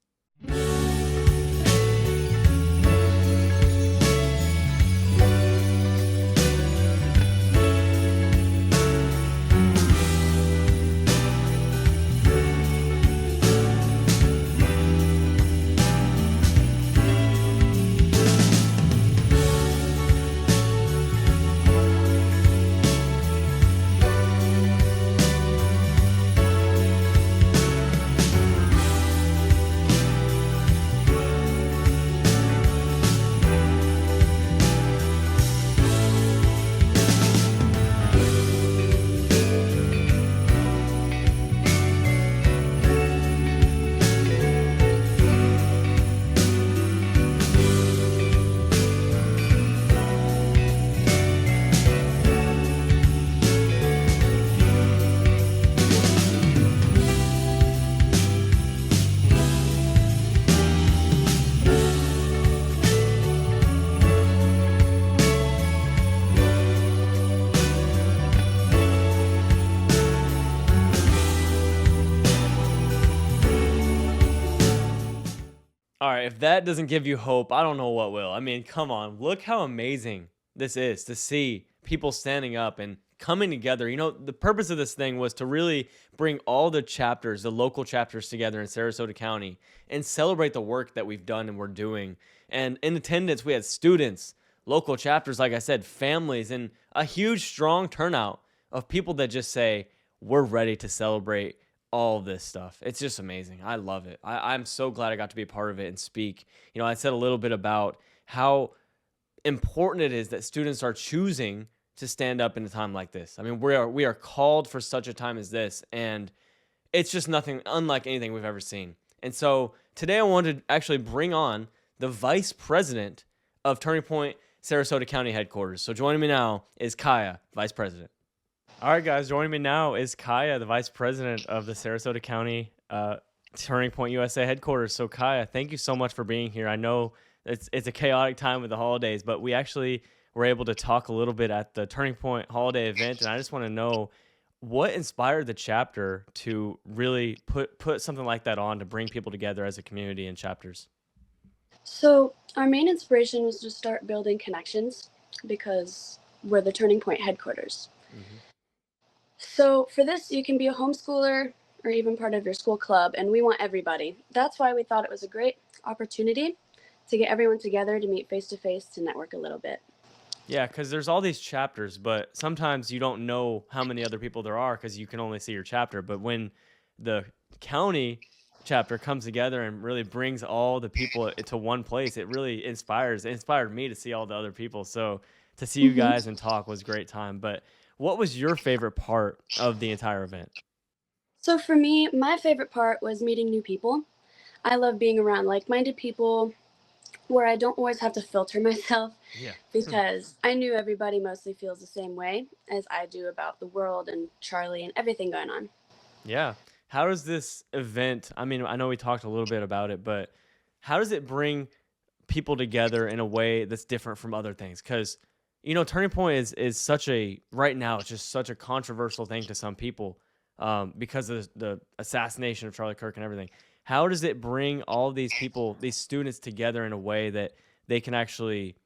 S6: that doesn't give you hope, I don't know what will. I mean, come on. Look how amazing this is to see people standing up and coming together. You know, the purpose of this thing was to really bring all the chapters, the local chapters together in Sarasota County and celebrate the work that we've done and we're doing. And in attendance, we had students, local chapters, like I said, families, and a huge, strong turnout of people that just say, we're ready to celebrate all this stuff. It's just amazing. I love it. I'm so glad I got to be a part of it and speak. You know, I said a little bit about how important it is that students are choosing to stand up in a time like this. I mean, we are called for such a time as this, and it's just nothing unlike anything we've ever seen. And so today I wanted to actually bring on the vice president of Turning Point Sarasota County headquarters. So joining me now is Kaya, vice president. All right, guys, joining me now is Kaya, the vice president of the Sarasota County Turning Point USA headquarters. So Kaya, thank you so much for being here. I know it's a chaotic time with the holidays, but we actually were able to talk a little bit at the Turning Point holiday event, and I just want to know what inspired the chapter to really put something like that on to bring people together as a community in chapters.
S16: So our main inspiration was to start building connections because we're the Turning Point headquarters. Mm-hmm. So for this, you can be a homeschooler or even part of your school club, and we want everybody. That's why we thought it was a great opportunity to get everyone together to meet face-to-face to network a little bit.
S6: Yeah, because there's all these chapters, but sometimes you don't know how many other people there are because you can only see your chapter. But when the county chapter comes together and really brings all the people to one place, it really inspired me to see all the other people. So to see you guys and talk was a great time. But what was your favorite part of the entire event?
S16: So for me, my favorite part was meeting new people. I love being around like-minded people where I don't always have to filter myself because I knew everybody mostly feels the same way as I do about the world and Charlie and everything going on.
S6: Yeah. How does this event, I mean, I know we talked a little bit about it, but how does it bring people together in a way that's different from other things? Because, you know, Turning Point is such a, right now, it's just such a controversial thing to some people because of the assassination of Charlie Kirk and everything. How does it bring all these people, these students together in a way that they can actually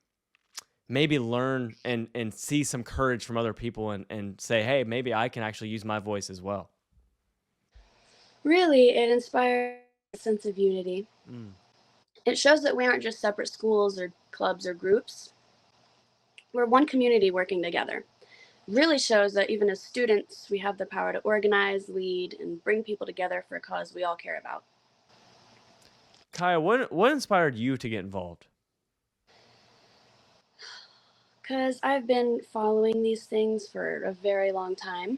S6: maybe learn and see some courage from other people and say, hey, maybe I can actually use my voice as well?
S16: Really, it inspires a sense of unity. It shows that we aren't just separate schools or clubs or groups. We're one community working together. Really shows that even as students, we have the power to organize, lead, and bring people together for a cause we all care about.
S6: Kaya, what inspired you to get involved?
S16: Because I've been following these things for a very long time.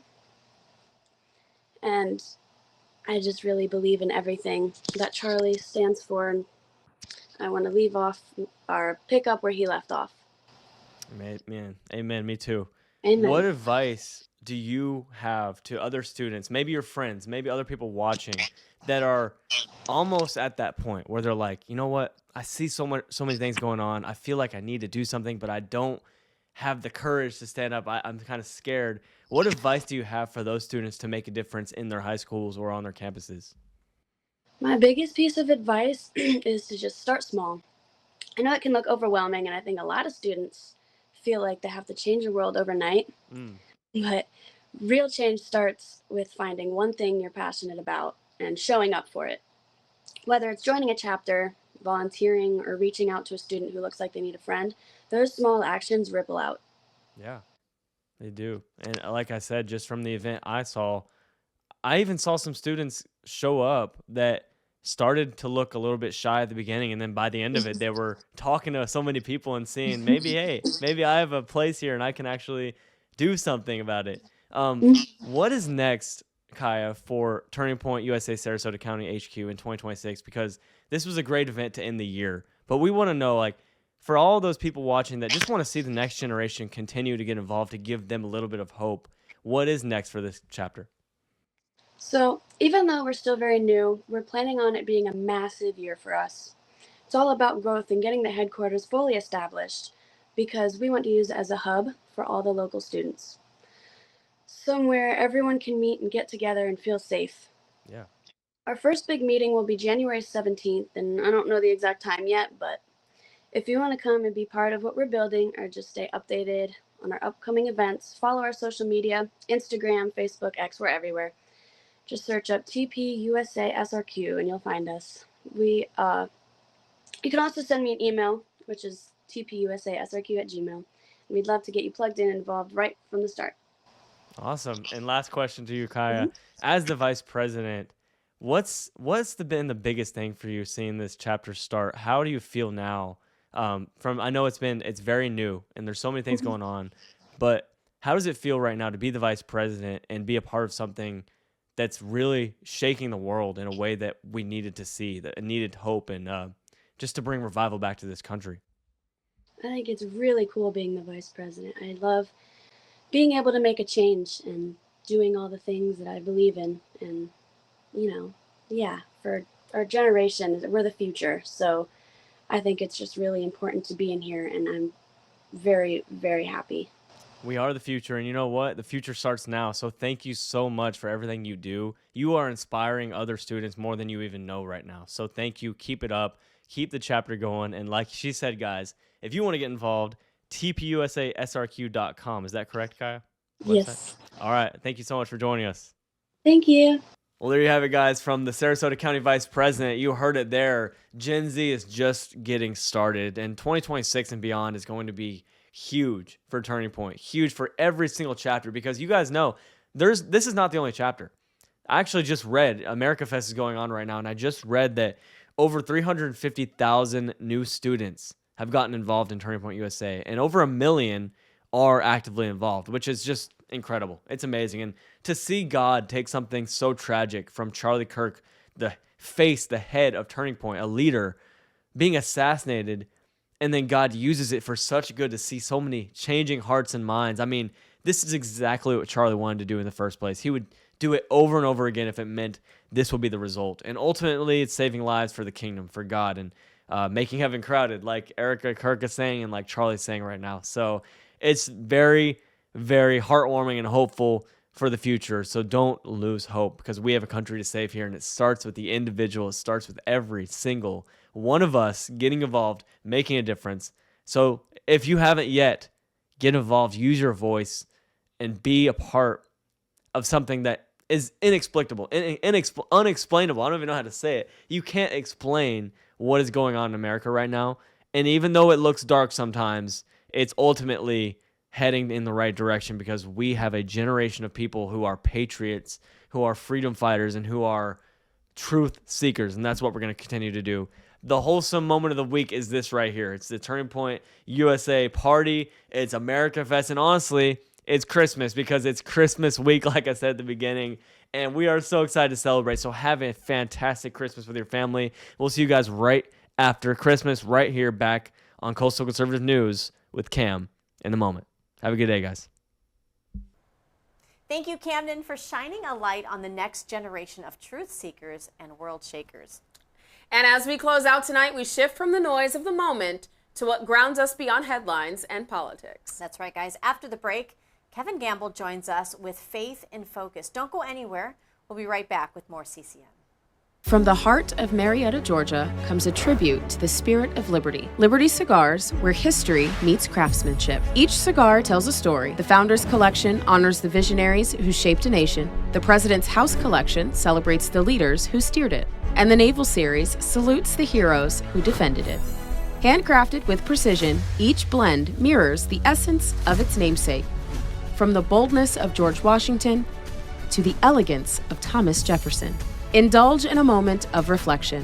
S16: And I just really believe in everything that Charlie stands for. And I want to leave off or pick up where he left off.
S6: Man, amen, me too.
S16: Amen.
S6: What advice do you have to other students, maybe your friends, maybe other people watching that are almost at that point where they're like, you know what, I see so many things going on. I feel like I need to do something, but I don't have the courage to stand up. I'm kind of scared. What advice do you have for those students to make a difference in their high schools or on their campuses?
S16: My biggest piece of advice is to just start small. I know it can look overwhelming, and I think a lot of students feel like they have to change the world overnight. But real change starts with finding one thing you're passionate about and showing up for it. Whether it's joining a chapter, volunteering, or reaching out to a student who looks like they need a friend, those small actions ripple out.
S6: Yeah, they do. And like I said, just from the event I even saw some students show up that started to look a little bit shy at the beginning, and then by the end of it, they were talking to so many people and seeing maybe I have a place here and I can actually do something about it. What is next, Kaya, for Turning Point USA Sarasota County HQ in 2026? Because this was a great event to end the year, but we want to know, like, for all those people watching that just want to see the next generation continue to get involved, to give them a little bit of hope, what is next for this chapter?
S16: So even though we're still very new, we're planning on it being a massive year for us. It's all about growth and getting the headquarters fully established because we want to use it as a hub for all the local students. Somewhere everyone can meet and get together and feel safe.
S6: Yeah.
S16: Our first big meeting will be January 17th, and I don't know the exact time yet, but if you want to come and be part of what we're building or just stay updated on our upcoming events, follow our social media, Instagram, Facebook, X, we're everywhere. Just search up TPUSASRQ and you'll find us. You can also send me an email, which is tpusasrq@gmail.com. We'd love to get you plugged in and involved right from the start.
S6: Awesome. And last question to you, Kaya. As the vice president, what's been the biggest thing for you seeing this chapter start? How do you feel now? I know it's very new and there's so many things going on, but how does it feel right now to be the vice president and be a part of something that's really shaking the world in a way that we needed to see, that needed hope and just to bring revival back to this country?
S16: I think it's really cool being the vice president. I love being able to make a change and doing all the things that I believe in. And, for our generation, we're the future. So I think it's just really important to be in here, and I'm very, very happy.
S6: We are the future, and you know what? The future starts now. So thank you so much for everything you do. You are inspiring other students more than you even know right now. So thank you. Keep it up. Keep the chapter going. And like she said, guys, if you want to get involved, tpusasrq.com. Is that correct, Kaya?
S16: Yes.
S6: All right. Thank you so much for joining us.
S16: Thank you.
S6: Well, there you have it, guys, from the Sarasota County Vice President. You heard it there. Gen Z is just getting started, and 2026 and beyond is going to be huge for Turning Point, huge for every single chapter, because you guys know this is not the only chapter. I actually just read, America Fest is going on right now, and I just read that over 350,000 new students have gotten involved in Turning Point USA, and over 1 million are actively involved, which is just incredible. It's amazing. And to see God take something so tragic from Charlie Kirk, the head of Turning Point, a leader, being assassinated, and then God uses it for such good to see so many changing hearts and minds. I mean, this is exactly what Charlie wanted to do in the first place. He would do it over and over again if it meant this would be the result. And ultimately, it's saving lives for the kingdom, for God, and making heaven crowded, like Erica Kirk is saying and like Charlie's saying right now. So it's very, very heartwarming and hopeful for the future. So don't lose hope, because we have a country to save here, and it starts with the individual. It starts with every single one of us getting involved, making a difference. So if you haven't yet, get involved, use your voice, and be a part of something that is unexplainable. I don't even know how to say it. You can't explain what is going on in America right now. And even though it looks dark sometimes, it's ultimately heading in the right direction, because we have a generation of people who are patriots, who are freedom fighters, and who are truth seekers. And that's what we're going to continue to do. The wholesome moment of the week is this right here. It's the Turning Point USA party. It's America Fest. And honestly, it's Christmas, because it's Christmas week, like I said at the beginning. And we are so excited to celebrate. So have a fantastic Christmas with your family. We'll see you guys right after Christmas, right here back on Coastal Conservative News with Cam in the moment. Have a good day, guys.
S1: Thank you, Camden, for shining a light on the next generation of truth seekers and world shakers.
S3: And as we close out tonight, we shift from the noise of the moment to what grounds us beyond headlines and politics.
S1: That's right, guys. After the break, Kevin Gamble joins us with Faith in Focus. Don't go anywhere. We'll be right back with more CCM.
S2: From the heart of Marietta, Georgia, comes a tribute to the spirit of liberty. Liberty Cigars, where history meets craftsmanship. Each cigar tells a story. The Founders Collection honors the visionaries who shaped a nation. The President's House Collection celebrates the leaders who steered it. And the Naval Series salutes the heroes who defended it. Handcrafted with precision, each blend mirrors the essence of its namesake. From the boldness of George Washington to the elegance of Thomas Jefferson. Indulge in a moment of reflection.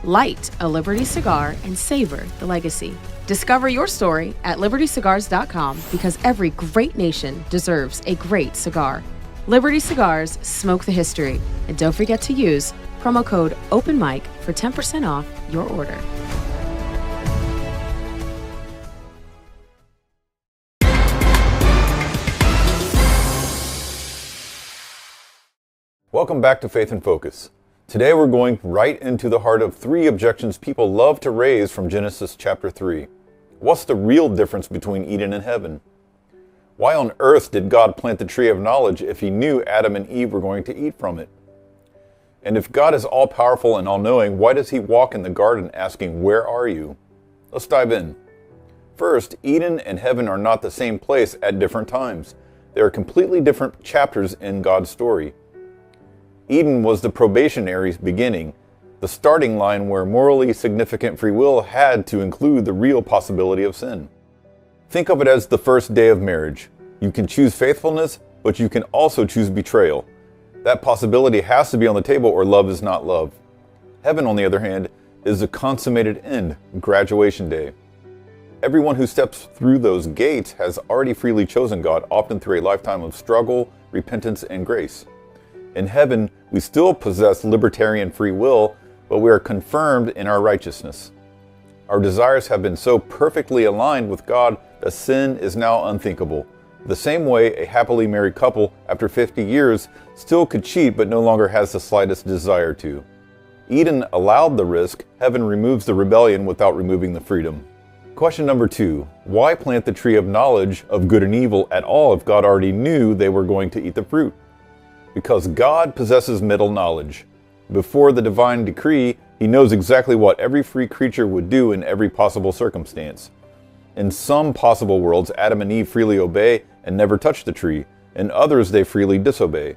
S2: Light a Liberty cigar and savor the legacy. Discover your story at libertycigars.com, because every great nation deserves a great cigar. Liberty Cigars, smoke the history. And don't forget to use promo code OPENMIC for 10% off your order.
S17: Welcome back to Faith in Focus. Today we're going right into the heart of 3 objections people love to raise from Genesis chapter 3. What's the real difference between Eden and heaven? Why on earth did God plant the tree of knowledge if he knew Adam and Eve were going to eat from it? And if God is all-powerful and all-knowing, why does he walk in the garden asking, "Where are you?" Let's dive in. First, Eden and heaven are not the same place at different times. They are completely different chapters in God's story. Eden was the probationary beginning, the starting line where morally significant free will had to include the real possibility of sin. Think of it as the first day of marriage. You can choose faithfulness, but you can also choose betrayal. That possibility has to be on the table or love is not love. Heaven, on the other hand, is the consummated end, graduation day. Everyone who steps through those gates has already freely chosen God, often through a lifetime of struggle, repentance, and grace. In heaven, we still possess libertarian free will, but we are confirmed in our righteousness. Our desires have been so perfectly aligned with God that sin is now unthinkable. The same way a happily married couple after 50 years still could cheat but no longer has the slightest desire to. Eden allowed the risk. Heaven removes the rebellion without removing the freedom. Question number 2. Why plant the tree of knowledge of good and evil at all if God already knew they were going to eat the fruit? Because God possesses middle knowledge. Before the divine decree, he knows exactly what every free creature would do in every possible circumstance. In some possible worlds, Adam and Eve freely obey and never touch the tree. In others, they freely disobey.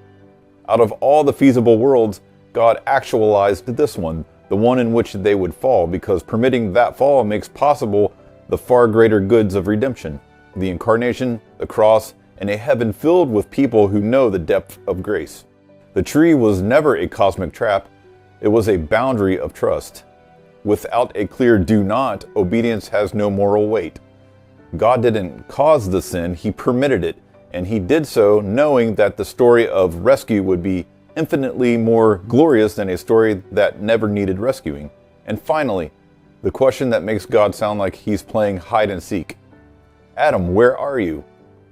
S17: Out of all the feasible worlds, God actualized this one, the one in which they would fall, because permitting that fall makes possible the far greater goods of redemption, the incarnation, the cross, and a heaven filled with people who know the depth of grace. The tree was never a cosmic trap, it was a boundary of trust. Without a clear do not, obedience has no moral weight. God didn't cause the sin, he permitted it, and he did so knowing that the story of rescue would be infinitely more glorious than a story that never needed rescuing. And finally, the question that makes God sound like he's playing hide and seek. Adam, where are you?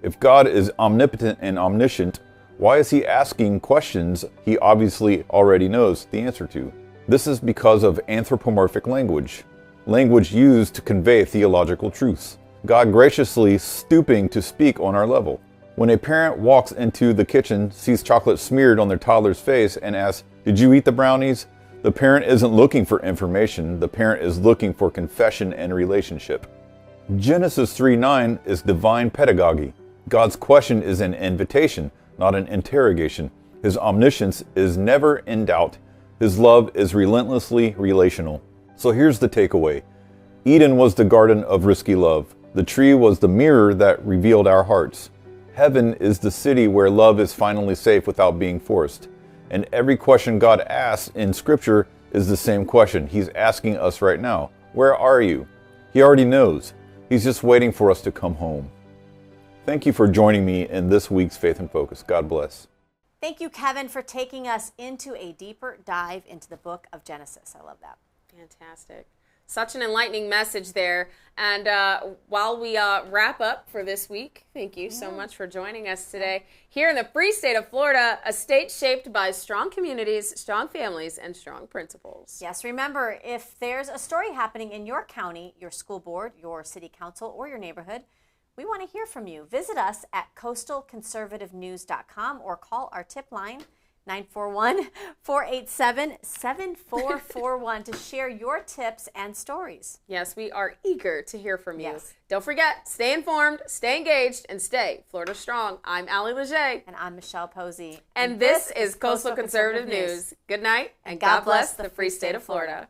S17: If God is omnipotent and omniscient, why is he asking questions he obviously already knows the answer to? This is because of anthropomorphic language used to convey theological truths. God graciously stooping to speak on our level. When a parent walks into the kitchen, sees chocolate smeared on their toddler's face, and asks, "Did you eat the brownies?" the parent isn't looking for information, the parent is looking for confession and relationship. Genesis 3:9 is divine pedagogy. God's question is an invitation, not an interrogation. His omniscience is never in doubt. His love is relentlessly relational. So here's the takeaway. Eden was the garden of risky love. The tree was the mirror that revealed our hearts. Heaven is the city where love is finally safe without being forced. And every question God asks in Scripture is the same question He's asking us right now. Where are you? He already knows. He's just waiting for us to come home. Thank you for joining me in this week's Faith in Focus. God bless.
S1: Thank you, Kevin, for taking us into a deeper dive into the book of Genesis. I love that.
S3: Fantastic. Such an enlightening message there. And while we wrap up for this week, thank you so much for joining us today. Here in the free state of Florida, a state shaped by strong communities, strong families, and strong principles.
S1: Yes, remember, if there's a story happening in your county, your school board, your city council, or your neighborhood, we want to hear from you. Visit us at coastalconservativenews.com or call our tip line 941-487-7441 to share your tips and stories.
S3: Yes, we are eager to hear from you.
S1: Yes.
S3: Don't forget, stay informed, stay engaged, and stay Florida strong. I'm Allie Leger.
S1: And I'm Michelle Posey.
S3: And this is Coastal Conservative News. Good night, and God bless the free state of Florida.